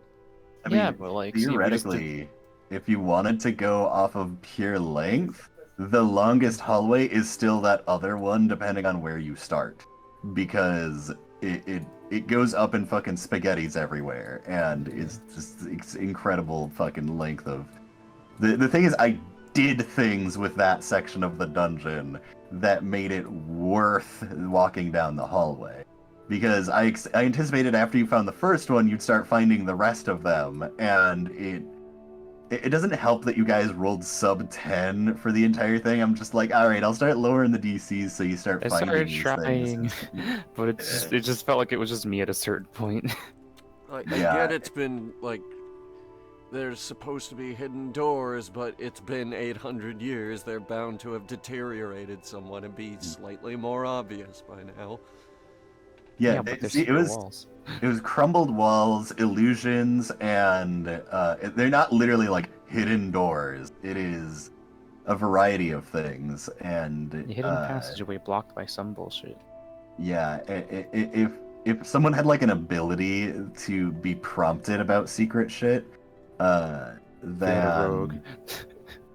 [SPEAKER 3] I mean,
[SPEAKER 2] yeah, but like see,
[SPEAKER 3] theoretically, if you wanted to go off of pure length, the longest hallway is still that other one, depending on where you start, because it goes up in fucking spaghettis everywhere, and it's incredible fucking length of. The thing is, I did things with that section of the dungeon that made it worth walking down the hallway. Because I anticipated after you found the first one, you'd start finding the rest of them, and it doesn't help that you guys rolled sub 10 for the entire thing. I'm just like, all right, I'll start lowering the DCs so you start
[SPEAKER 2] I
[SPEAKER 3] finding
[SPEAKER 2] started
[SPEAKER 3] these
[SPEAKER 2] trying,
[SPEAKER 3] things.
[SPEAKER 2] but it just felt like it was just me at a certain point.
[SPEAKER 1] Like,
[SPEAKER 3] Yeah.
[SPEAKER 1] I get it's been, like, there's supposed to be hidden doors, but it's been 800 years. They're bound to have deteriorated somewhat and be slightly more obvious by now.
[SPEAKER 3] Yeah,
[SPEAKER 2] but there's
[SPEAKER 3] see,
[SPEAKER 2] secret walls.
[SPEAKER 3] it was crumbled walls, illusions, and they're not literally like hidden doors. It is a variety of things, and
[SPEAKER 2] The hidden passageway blocked by some bullshit.
[SPEAKER 3] yeah, if someone had like an ability to be prompted about secret shit,
[SPEAKER 2] rogue.
[SPEAKER 3] then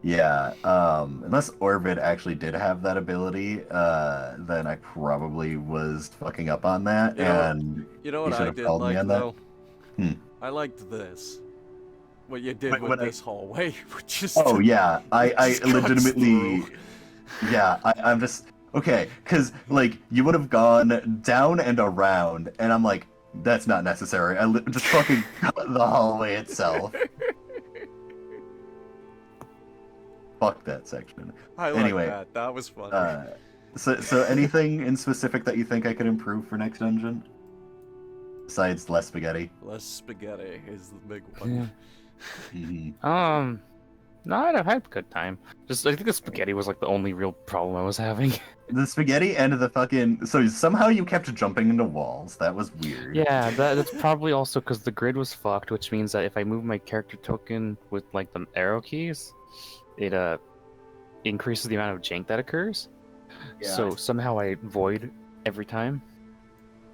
[SPEAKER 3] yeah, unless Orvid actually did have that ability, then I probably was fucking up on that, and
[SPEAKER 1] You know
[SPEAKER 3] he
[SPEAKER 1] what
[SPEAKER 3] should
[SPEAKER 1] I
[SPEAKER 3] have
[SPEAKER 1] did
[SPEAKER 3] called me
[SPEAKER 1] like,
[SPEAKER 3] on that.
[SPEAKER 1] though? I liked this. What you did
[SPEAKER 3] Wait,
[SPEAKER 1] with
[SPEAKER 3] what
[SPEAKER 1] this hallway, which is...
[SPEAKER 3] Oh yeah, I
[SPEAKER 1] just cuts
[SPEAKER 3] legitimately,
[SPEAKER 1] through.
[SPEAKER 3] yeah, I'm just okay, cause like you would have gone down and around, and I'm like, that's not necessary. Just fucking cut the hallway itself. Fuck that section.
[SPEAKER 1] I like
[SPEAKER 3] Anyway,
[SPEAKER 1] that. That was fun.
[SPEAKER 3] So anything in specific that you think I could improve for next dungeon? Besides less spaghetti.
[SPEAKER 1] Less spaghetti is the big one.
[SPEAKER 3] Mhm.
[SPEAKER 2] No, I had a good time. Just I think the spaghetti was like the only real problem I was having.
[SPEAKER 3] The spaghetti and the fucking. So somehow you kept jumping into walls. That was weird.
[SPEAKER 2] Yeah, that's probably also because the grid was fucked, which means that if I move my character token with like the arrow keys, it increases the amount of jank that occurs.
[SPEAKER 3] Yeah.
[SPEAKER 2] So somehow I void every time.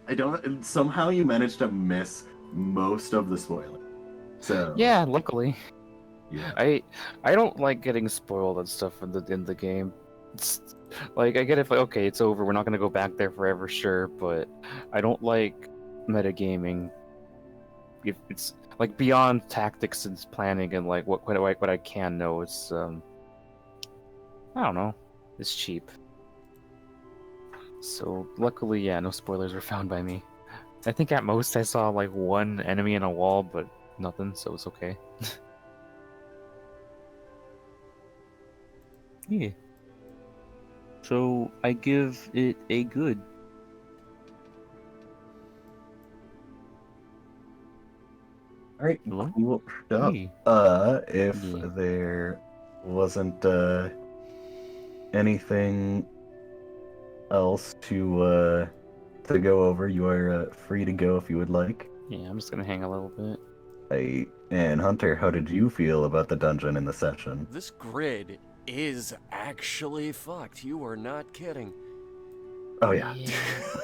[SPEAKER 3] I don't. Somehow you managed to miss most of the spoiler. So
[SPEAKER 2] Yeah, luckily.
[SPEAKER 3] yeah.
[SPEAKER 2] I don't like getting spoiled and stuff in the game. It's, like I get it, like okay, it's over. We're not gonna go back there forever, sure, but I don't like metagaming. If it's like beyond tactics and planning and like what I can know, it's I don't know, it's cheap. So luckily, yeah, no spoilers were found by me. I think at most I saw like one enemy in a wall, but nothing, so it's okay. Yeah. So I give it a good.
[SPEAKER 3] All right.
[SPEAKER 2] Hello?
[SPEAKER 3] Cool stuff.
[SPEAKER 2] Hey.
[SPEAKER 3] If
[SPEAKER 2] Yeah.
[SPEAKER 3] there wasn't anything else to go over, you are free to go if you would like.
[SPEAKER 2] Yeah, I'm just gonna hang a little bit.
[SPEAKER 3] And Hunter, how did you feel about the dungeon in the session?
[SPEAKER 1] This grid is actually fucked. You are not kidding.
[SPEAKER 3] Oh yeah.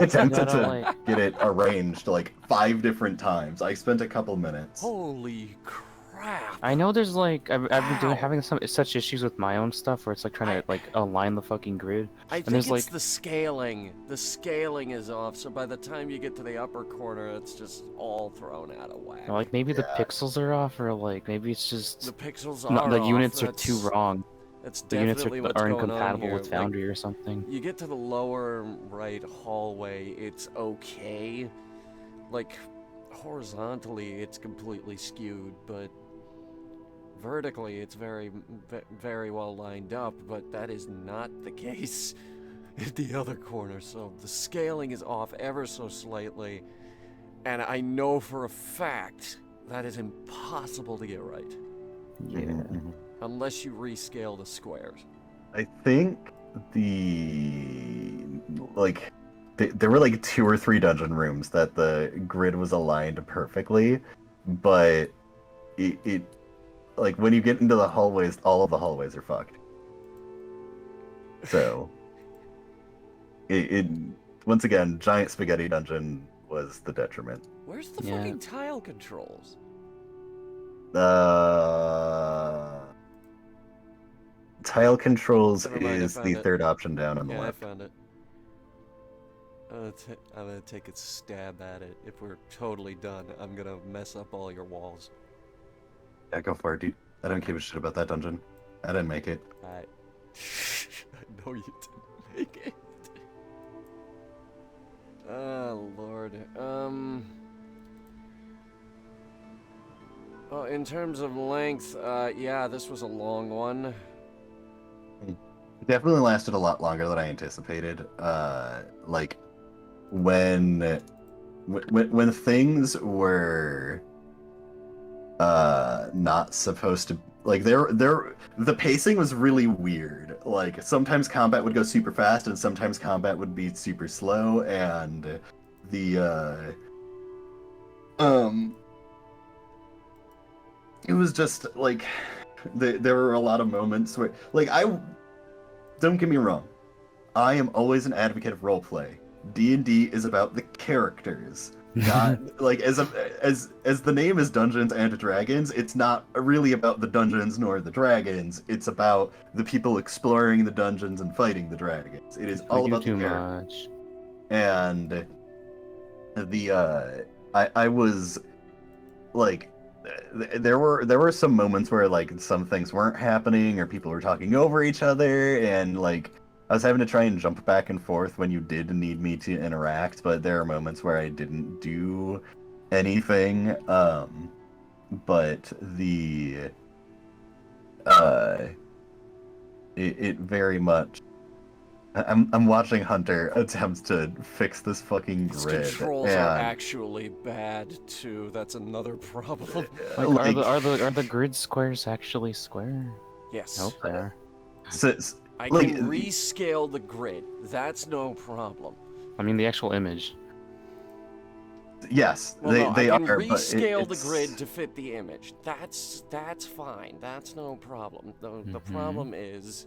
[SPEAKER 3] I attempted
[SPEAKER 2] Gotta,
[SPEAKER 3] to
[SPEAKER 2] like-
[SPEAKER 3] get it arranged like 5 different times. I spent a couple minutes.
[SPEAKER 1] Holy crap.
[SPEAKER 2] I know there's like I've been
[SPEAKER 1] Wow.
[SPEAKER 2] having such issues with my own stuff where it's like trying to like align the fucking grid.
[SPEAKER 1] I think
[SPEAKER 2] there's,
[SPEAKER 1] it's
[SPEAKER 2] like-
[SPEAKER 1] the scaling. The scaling is off, so by the time you get to the upper corner, it's just all thrown out of whack.
[SPEAKER 2] Or, like maybe the
[SPEAKER 3] Yeah.
[SPEAKER 2] pixels are off, or like maybe it's just
[SPEAKER 1] The pixels
[SPEAKER 2] no,
[SPEAKER 1] are
[SPEAKER 2] the
[SPEAKER 1] off.
[SPEAKER 2] units are too
[SPEAKER 1] That's-
[SPEAKER 2] wrong.
[SPEAKER 1] That's
[SPEAKER 2] The units
[SPEAKER 1] definitely
[SPEAKER 2] are
[SPEAKER 1] what's going on
[SPEAKER 2] incompatible
[SPEAKER 1] here.
[SPEAKER 2] with Foundry or something.
[SPEAKER 1] Like, you get to the lower right hallway, it's okay. Like, horizontally, it's completely skewed, but vertically, it's very, very well lined up, but that is not the case at the other corner, so the scaling is off ever so slightly, And I know for a fact that is impossible to get right.
[SPEAKER 2] Yeah.
[SPEAKER 1] Unless you rescale the squares.
[SPEAKER 3] I think there were like 2 or 3 dungeon rooms that the grid was aligned perfectly, but it like when you get into the hallways, all of the hallways are fucked. So it once again, giant spaghetti dungeon was the detriment.
[SPEAKER 1] Where's the
[SPEAKER 2] Yeah.
[SPEAKER 1] fucking tile controls?
[SPEAKER 3] Tile controls
[SPEAKER 1] Never mind, I
[SPEAKER 3] is
[SPEAKER 1] found
[SPEAKER 3] the
[SPEAKER 1] it.
[SPEAKER 3] 3rd option down on the
[SPEAKER 1] Yeah,
[SPEAKER 3] left.
[SPEAKER 1] I found it. I'm gonna take a stab at it. If we're totally done, I'm gonna mess up all your walls.
[SPEAKER 3] Yeah, go for it, dude. I don't give a shit about that dungeon. I didn't make it.
[SPEAKER 1] I know you didn't make it. Oh, Lord. Well, in terms of length, yeah, this was a long one.
[SPEAKER 3] It definitely lasted a lot longer than I anticipated. Like when things were not supposed to, like, the pacing was really weird. Like sometimes combat would go super fast and sometimes combat would be super slow, and the it was just like there were a lot of moments where, like, don't get me wrong, I am always an advocate of roleplay. D&D is about the characters, not like as the name is Dungeons and Dragons. It's not really about the dungeons nor the dragons. It's about the people exploring the dungeons and fighting the dragons. It is all about the
[SPEAKER 2] too
[SPEAKER 3] characters.
[SPEAKER 2] much.
[SPEAKER 3] And I was like, there were some moments where like some things weren't happening or people were talking over each other, and like I was having to try and jump back and forth when you did need me to interact, but there are moments where I didn't do anything. But it very much. I'm watching Hunter attempt to fix this fucking
[SPEAKER 1] His
[SPEAKER 3] grid.
[SPEAKER 1] controls
[SPEAKER 3] and,
[SPEAKER 1] are actually bad too. That's another problem.
[SPEAKER 2] Like, are the grid squares actually square?
[SPEAKER 1] Yes.
[SPEAKER 2] Nope, they are.
[SPEAKER 1] I
[SPEAKER 3] like,
[SPEAKER 1] can rescale the grid. That's no problem.
[SPEAKER 2] I mean the actual image.
[SPEAKER 3] Yes,
[SPEAKER 1] Well,
[SPEAKER 3] they
[SPEAKER 1] I can
[SPEAKER 3] are. But
[SPEAKER 1] rescale the
[SPEAKER 3] it's...
[SPEAKER 1] grid to fit the image. That's fine. That's no problem. The problem is,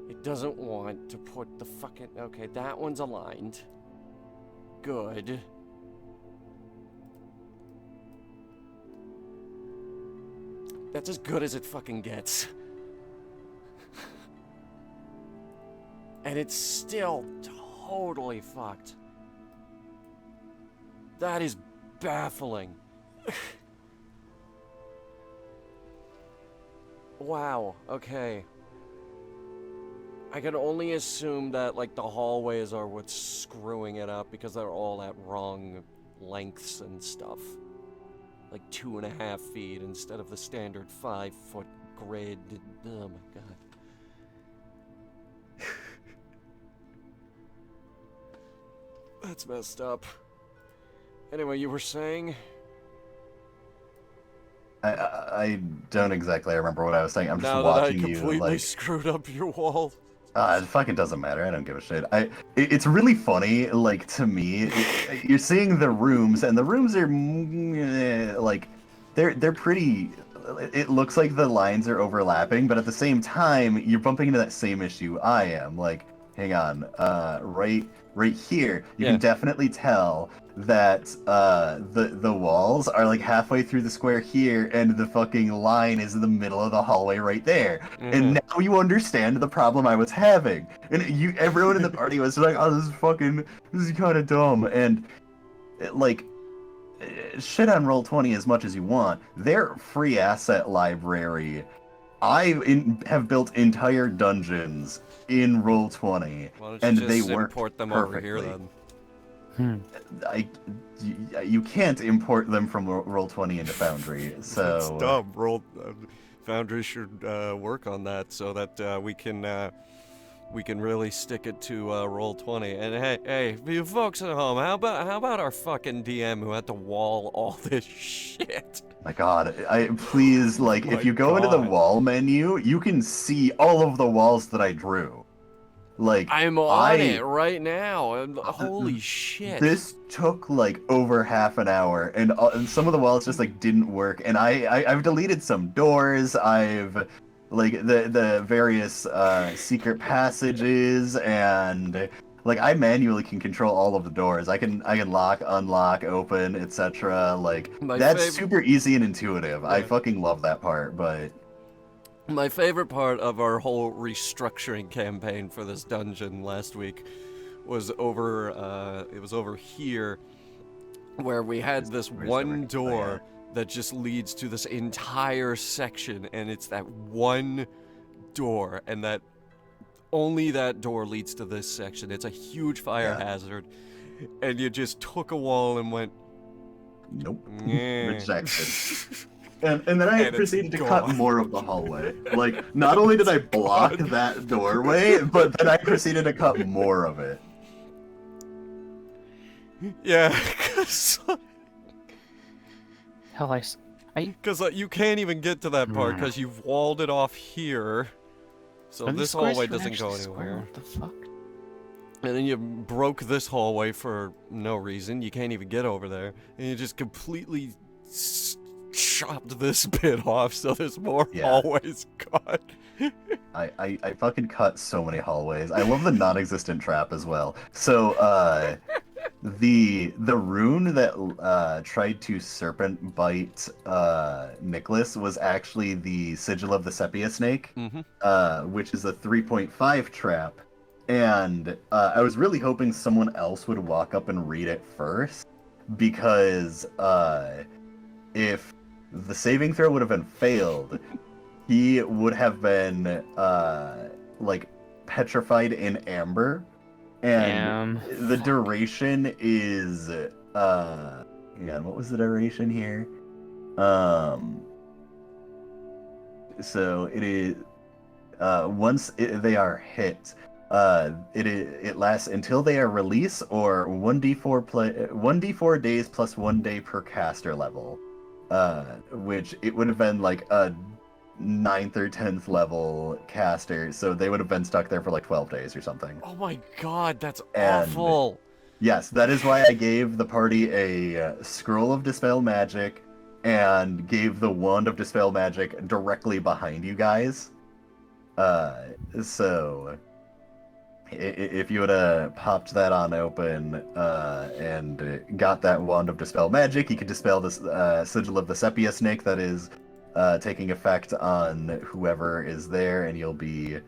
[SPEAKER 1] it doesn't want to put the fucking... Okay, that one's aligned. Good. That's as good as it fucking gets. And it's still totally fucked. That is baffling. Wow, okay. I can only assume that, like, the hallways are what's screwing it up because they're all at wrong lengths and stuff. Like 2.5 feet instead of the standard 5-foot grid. Oh my god. That's messed up. Anyway, you were saying?
[SPEAKER 3] I don't exactly remember what I was saying. I'm just
[SPEAKER 1] Now that I
[SPEAKER 3] watching you
[SPEAKER 1] completely
[SPEAKER 3] like.
[SPEAKER 1] screwed up your wall.
[SPEAKER 3] It fucking doesn't matter. I don't give a shit. It's really funny, like, to me. You're seeing the rooms, and the rooms are like, they're pretty. It looks like the lines are overlapping, but at the same time, you're bumping into that same issue I am. Like, hang on, right here, you can definitely tell that the walls are like halfway through the square here, and the fucking line is in the middle of the hallway right there. And now you understand the problem I was having. And everyone in the party was like, "Oh, this is kind of dumb." And like, shit on Roll20 as much as you want. Their free asset library, have built entire dungeons in Roll20, and they work
[SPEAKER 1] import them
[SPEAKER 3] perfectly.
[SPEAKER 1] over here then?
[SPEAKER 3] You can't import them from Roll20 into Foundry, so...
[SPEAKER 1] It's dumb. Foundry should work on that so that we can we can really stick it to Roll20. And hey, for you folks at home, how about our fucking DM who had to wall all this shit?
[SPEAKER 3] My God, please, like, if you go into the wall menu, you can see all of the walls that I drew. Like,
[SPEAKER 1] I'm on it right now, and holy shit.
[SPEAKER 3] This took like over half an hour, and some of the walls just like didn't work. And I've deleted some doors. I've like the various secret passages, and like I manually can control all of the doors. I can lock, unlock, open, etc. Like that's super easy and intuitive. Yeah. I fucking love that part, but.
[SPEAKER 1] My favorite part of our whole restructuring campaign for this dungeon last week was over, it was over here, where we had this one door that just leads to this entire section, and it's that one door, and that only that door leads to this section. It's a huge fire hazard, and you just took a wall and went,
[SPEAKER 3] nope, rejected. And then I proceeded to cut more of the hallway. Like, not only did I block that doorway, but then I proceeded to cut more of it.
[SPEAKER 1] Yeah, because...
[SPEAKER 2] Hell,
[SPEAKER 1] Because you can't even get to that part because you've walled it off here. So this hallway doesn't go anywhere.
[SPEAKER 2] What the fuck?
[SPEAKER 1] And then you broke this hallway for no reason. You can't even get over there. And you just completely... chopped this bit off, so there's more hallways cut.
[SPEAKER 3] I fucking cut so many hallways. I love the non-existent trap as well. So the rune that tried to serpent bite Nicholas was actually the sigil of the sepia snake, which is a 3.5 trap. And I was really hoping someone else would walk up and read it first, because if the saving throw would have been failed, he would have been like petrified in amber, and the duration is what was the duration here? So it is once they are hit, it lasts until they are released, or 1d4 days plus 1 day per caster level. Which it would have been like a 9th or 10th level caster, so they would have been stuck there for like 12 days or something.
[SPEAKER 1] Oh my God, that's awful.
[SPEAKER 3] Yes, that is why I gave the party a Scroll of Dispel Magic and gave the Wand of Dispel Magic directly behind you guys. So if you would have popped that on open and got that Wand of Dispel Magic, you could dispel this Sigil of the Sepia Snake that is taking effect on whoever is there, and you'll be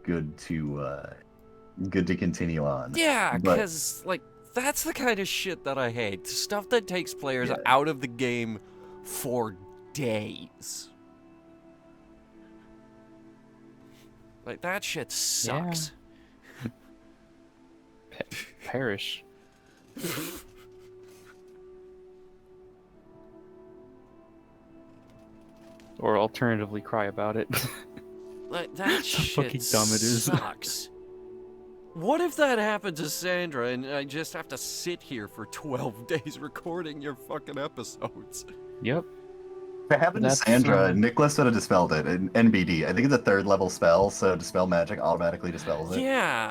[SPEAKER 3] good to continue on.
[SPEAKER 1] Yeah, because like that's the kind of shit that I hate. Stuff that takes players out of the game for days. Like, that shit sucks.
[SPEAKER 2] Yeah. Perish. Or alternatively, cry about it.
[SPEAKER 1] Like, that shit
[SPEAKER 2] fucking dumb it is.
[SPEAKER 1] sucks. What if that happened to Sandra and I just have to sit here for 12 days recording your fucking episodes?
[SPEAKER 2] Yep.
[SPEAKER 3] If it happened to Sandra, Nicholas would have dispelled it in NBD. I think it's a 3rd level spell, so Dispel Magic automatically dispels it.
[SPEAKER 1] Yeah.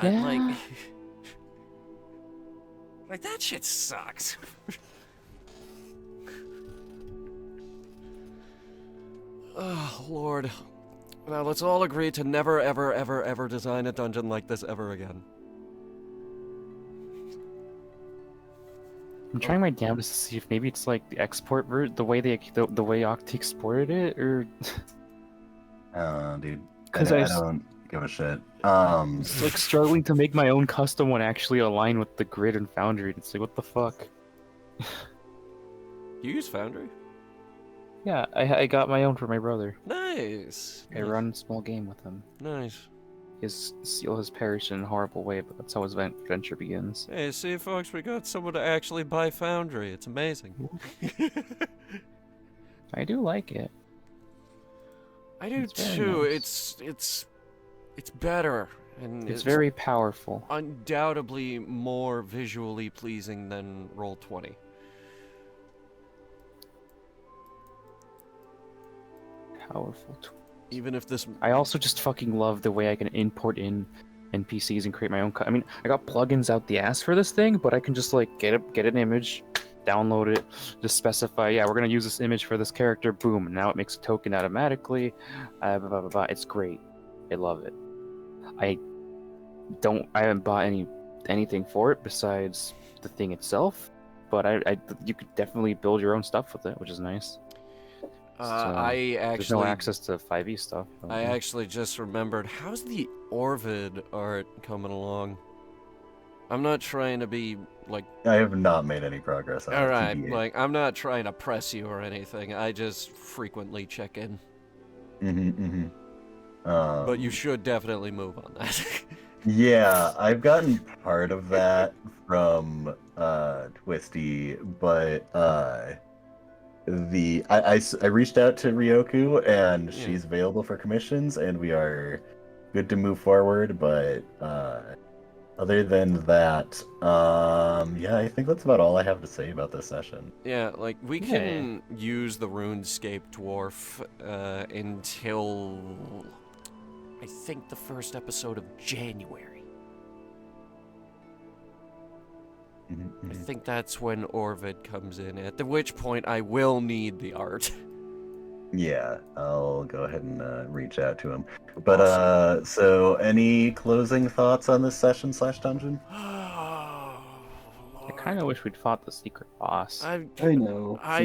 [SPEAKER 1] Like that shit sucks. Oh, Lord. Now let's all agree to never, ever, ever, ever design a dungeon like this ever again.
[SPEAKER 2] I'm trying my damnedest to see if maybe it's like the export the way Octi exported it, or.
[SPEAKER 3] Dude. Because I don't give a shit.
[SPEAKER 2] It's like struggling to make my own custom one actually align with the grid and Foundry. It's like, what the fuck?
[SPEAKER 1] You use Foundry?
[SPEAKER 2] Yeah, I got my own for my brother.
[SPEAKER 1] Nice.
[SPEAKER 2] I run a small game with him.
[SPEAKER 1] Nice.
[SPEAKER 2] His seal has perished in a horrible way, but that's how his adventure begins.
[SPEAKER 1] Hey, see, folks, we got someone to actually buy Foundry. It's amazing.
[SPEAKER 2] I do like it.
[SPEAKER 1] I do too. Nice. It's better, and
[SPEAKER 2] It's very powerful.
[SPEAKER 1] undoubtedly more visually pleasing than Roll20.
[SPEAKER 2] Powerful.
[SPEAKER 1] Even if this...
[SPEAKER 2] I also just fucking love the way I can import in NPCs and create my own. I mean, I got plugins out the ass for this thing, but I can just like get an image, download it, just specify, yeah, we're gonna use this image for this character. Boom! Now it makes a token automatically. Blah, blah, blah, blah. It's great. I love it. I haven't bought anything for it besides the thing itself, but you could definitely build your own stuff with it, which is nice.
[SPEAKER 1] I actually...
[SPEAKER 2] There's no access to 5e stuff.
[SPEAKER 1] I actually just remembered, how's the Orvid art coming along? I'm not trying to be, like...
[SPEAKER 3] I have not made any progress on it.
[SPEAKER 1] Alright,
[SPEAKER 3] TBA.
[SPEAKER 1] like, I'm not trying to press you or anything, I just frequently check in. But you should definitely move on that.
[SPEAKER 3] Yeah, I've gotten part of that from Twisty, but I reached out to Ryoku and
[SPEAKER 1] Yeah.
[SPEAKER 3] she's available for commissions and we are good to move forward, but other than that, yeah, I think that's about all I have to say about this session.
[SPEAKER 1] Yeah, like, we can use the RuneScape Dwarf until... I think the first episode of January. I think that's when Orvid comes in, at which point I will need the art.
[SPEAKER 3] Yeah, I'll go ahead and reach out to him. But so any closing thoughts on this session / dungeon?
[SPEAKER 2] I kind of wish we'd fought the secret boss.
[SPEAKER 3] I know.
[SPEAKER 1] I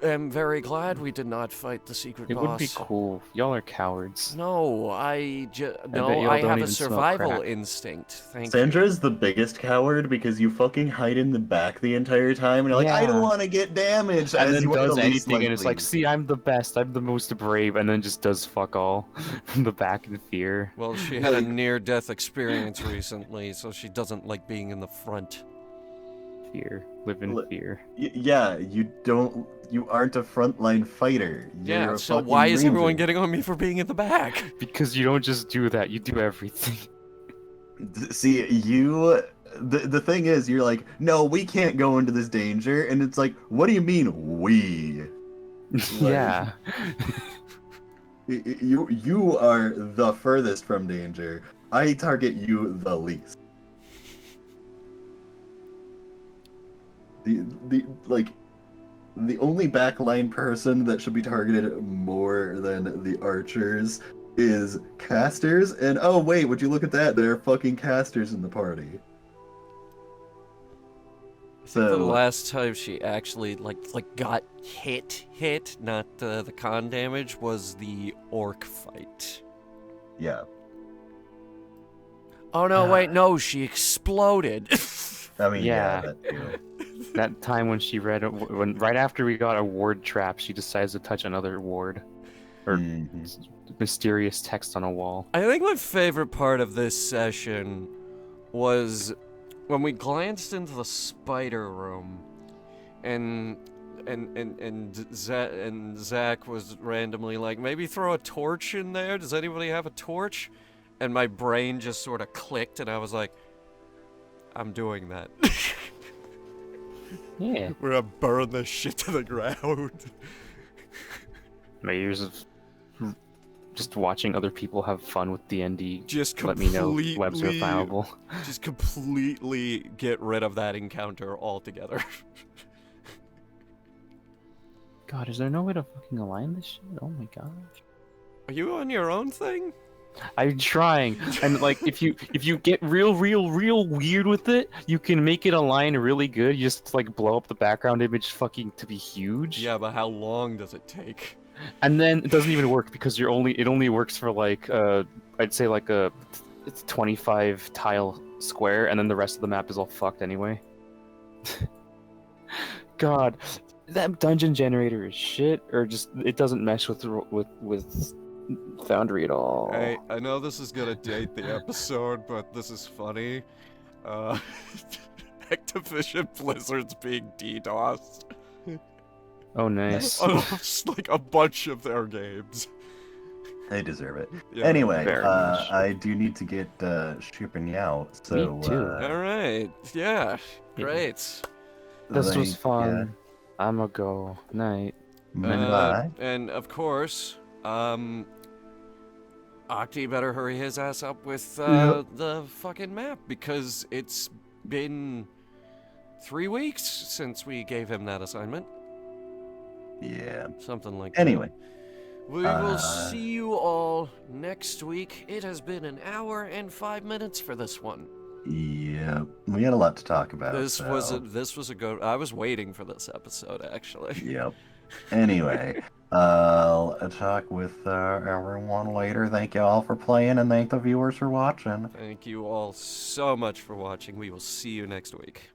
[SPEAKER 1] am very glad we did not fight the secret
[SPEAKER 2] It
[SPEAKER 1] boss.
[SPEAKER 2] would be cool. Y'all are cowards.
[SPEAKER 1] No, I
[SPEAKER 2] bet
[SPEAKER 1] no,
[SPEAKER 2] y'all
[SPEAKER 1] I
[SPEAKER 2] don't
[SPEAKER 1] have a
[SPEAKER 2] even smoke
[SPEAKER 1] survival
[SPEAKER 2] crack.
[SPEAKER 1] instinct. Thank you.
[SPEAKER 3] Sandra's the biggest coward because you fucking hide in the back the entire time and you're like, I don't
[SPEAKER 2] Yeah.
[SPEAKER 3] want to get damaged.
[SPEAKER 2] And
[SPEAKER 3] as
[SPEAKER 2] then
[SPEAKER 3] you are
[SPEAKER 2] does
[SPEAKER 3] the least
[SPEAKER 2] anything, and it's like,
[SPEAKER 3] likely.
[SPEAKER 2] see, I'm the best, I'm the most brave, and then just does fuck all from the back in fear.
[SPEAKER 1] Well, she had a near-death experience recently, so she doesn't like being in the front.
[SPEAKER 2] Fear. Live in
[SPEAKER 3] Look,
[SPEAKER 2] fear.
[SPEAKER 3] Yeah, you aren't a frontline fighter. You're
[SPEAKER 1] Yeah,
[SPEAKER 3] a
[SPEAKER 1] so
[SPEAKER 3] fucking
[SPEAKER 1] why is everyone
[SPEAKER 3] ranger.
[SPEAKER 1] getting on me for being in the back?
[SPEAKER 2] Because you don't just do that, you do everything.
[SPEAKER 3] See, the thing is, you're like, no, we can't go into this danger, and it's like, what do you mean, we?
[SPEAKER 2] Yeah.
[SPEAKER 3] You are the furthest from danger. I target you the least. The only backline person that should be targeted more than the archers is casters, and oh wait, would you look at that? There are fucking casters in the party.
[SPEAKER 1] The last time she actually like got hit, not the con damage, was the orc fight.
[SPEAKER 3] Yeah.
[SPEAKER 1] Oh no, wait, no, she exploded.
[SPEAKER 3] I mean, yeah,
[SPEAKER 2] Yeah.
[SPEAKER 3] that too.
[SPEAKER 2] That time when she read, right after we got a ward trap, she decides to touch another ward. Or mysterious text on a wall.
[SPEAKER 1] I think my favorite part of this session was when we glanced into the spider room, and Zach was randomly like, maybe throw a torch in there. Does anybody have a torch? And my brain just sort of clicked, and I was like, I'm doing that.
[SPEAKER 2] Yeah.
[SPEAKER 1] We're gonna burn this shit to the ground.
[SPEAKER 2] My years of just watching other people have fun with D&D
[SPEAKER 1] Just
[SPEAKER 2] let me know
[SPEAKER 1] completely,
[SPEAKER 2] webs are fileable.
[SPEAKER 1] just completely get rid of that encounter altogether.
[SPEAKER 2] God, is there no way to fucking align this shit? Oh my god.
[SPEAKER 1] Are you on your own thing?
[SPEAKER 2] I'm trying, and like if you get real weird with it, you can make it align really good. You just like blow up the background image fucking to be huge.
[SPEAKER 1] Yeah, but how long does it take?
[SPEAKER 2] And then it doesn't even work because it only works for like I'd say like it's 25 tile square, and then the rest of the map is all fucked anyway. God, that dungeon generator is shit, or just it doesn't mesh with Foundry at all.
[SPEAKER 1] Hey, I know this is gonna date the episode, but this is funny. Activision Blizzard's being DDoSed.
[SPEAKER 2] Oh, nice.
[SPEAKER 1] Just like a bunch of their games.
[SPEAKER 3] They deserve it.
[SPEAKER 1] Yeah.
[SPEAKER 3] Anyway,
[SPEAKER 2] Very much.
[SPEAKER 3] I do need to get shipping out. So,
[SPEAKER 2] Me too.
[SPEAKER 1] All right. Yeah.
[SPEAKER 2] Yeah.
[SPEAKER 1] Great.
[SPEAKER 2] This
[SPEAKER 3] thank
[SPEAKER 2] was
[SPEAKER 3] ya.
[SPEAKER 2] fun. I'ma go. Night.
[SPEAKER 3] Bye.
[SPEAKER 1] And of course, Octi better hurry his ass up with the fucking map because it's been 3 weeks since we gave him that assignment.
[SPEAKER 3] Yeah.
[SPEAKER 1] Something like
[SPEAKER 3] Anyway.
[SPEAKER 1] that. We will see you all next week. It has been an hour and 5 minutes for this one.
[SPEAKER 3] Yeah. We had a lot to talk about.
[SPEAKER 1] This was
[SPEAKER 3] so.
[SPEAKER 1] a good. I was waiting for this episode actually.
[SPEAKER 3] Yep. Anyway, I'll talk with everyone later. Thank you all for playing, and thank the viewers for watching.
[SPEAKER 1] Thank you all so much for watching. We will see you next week.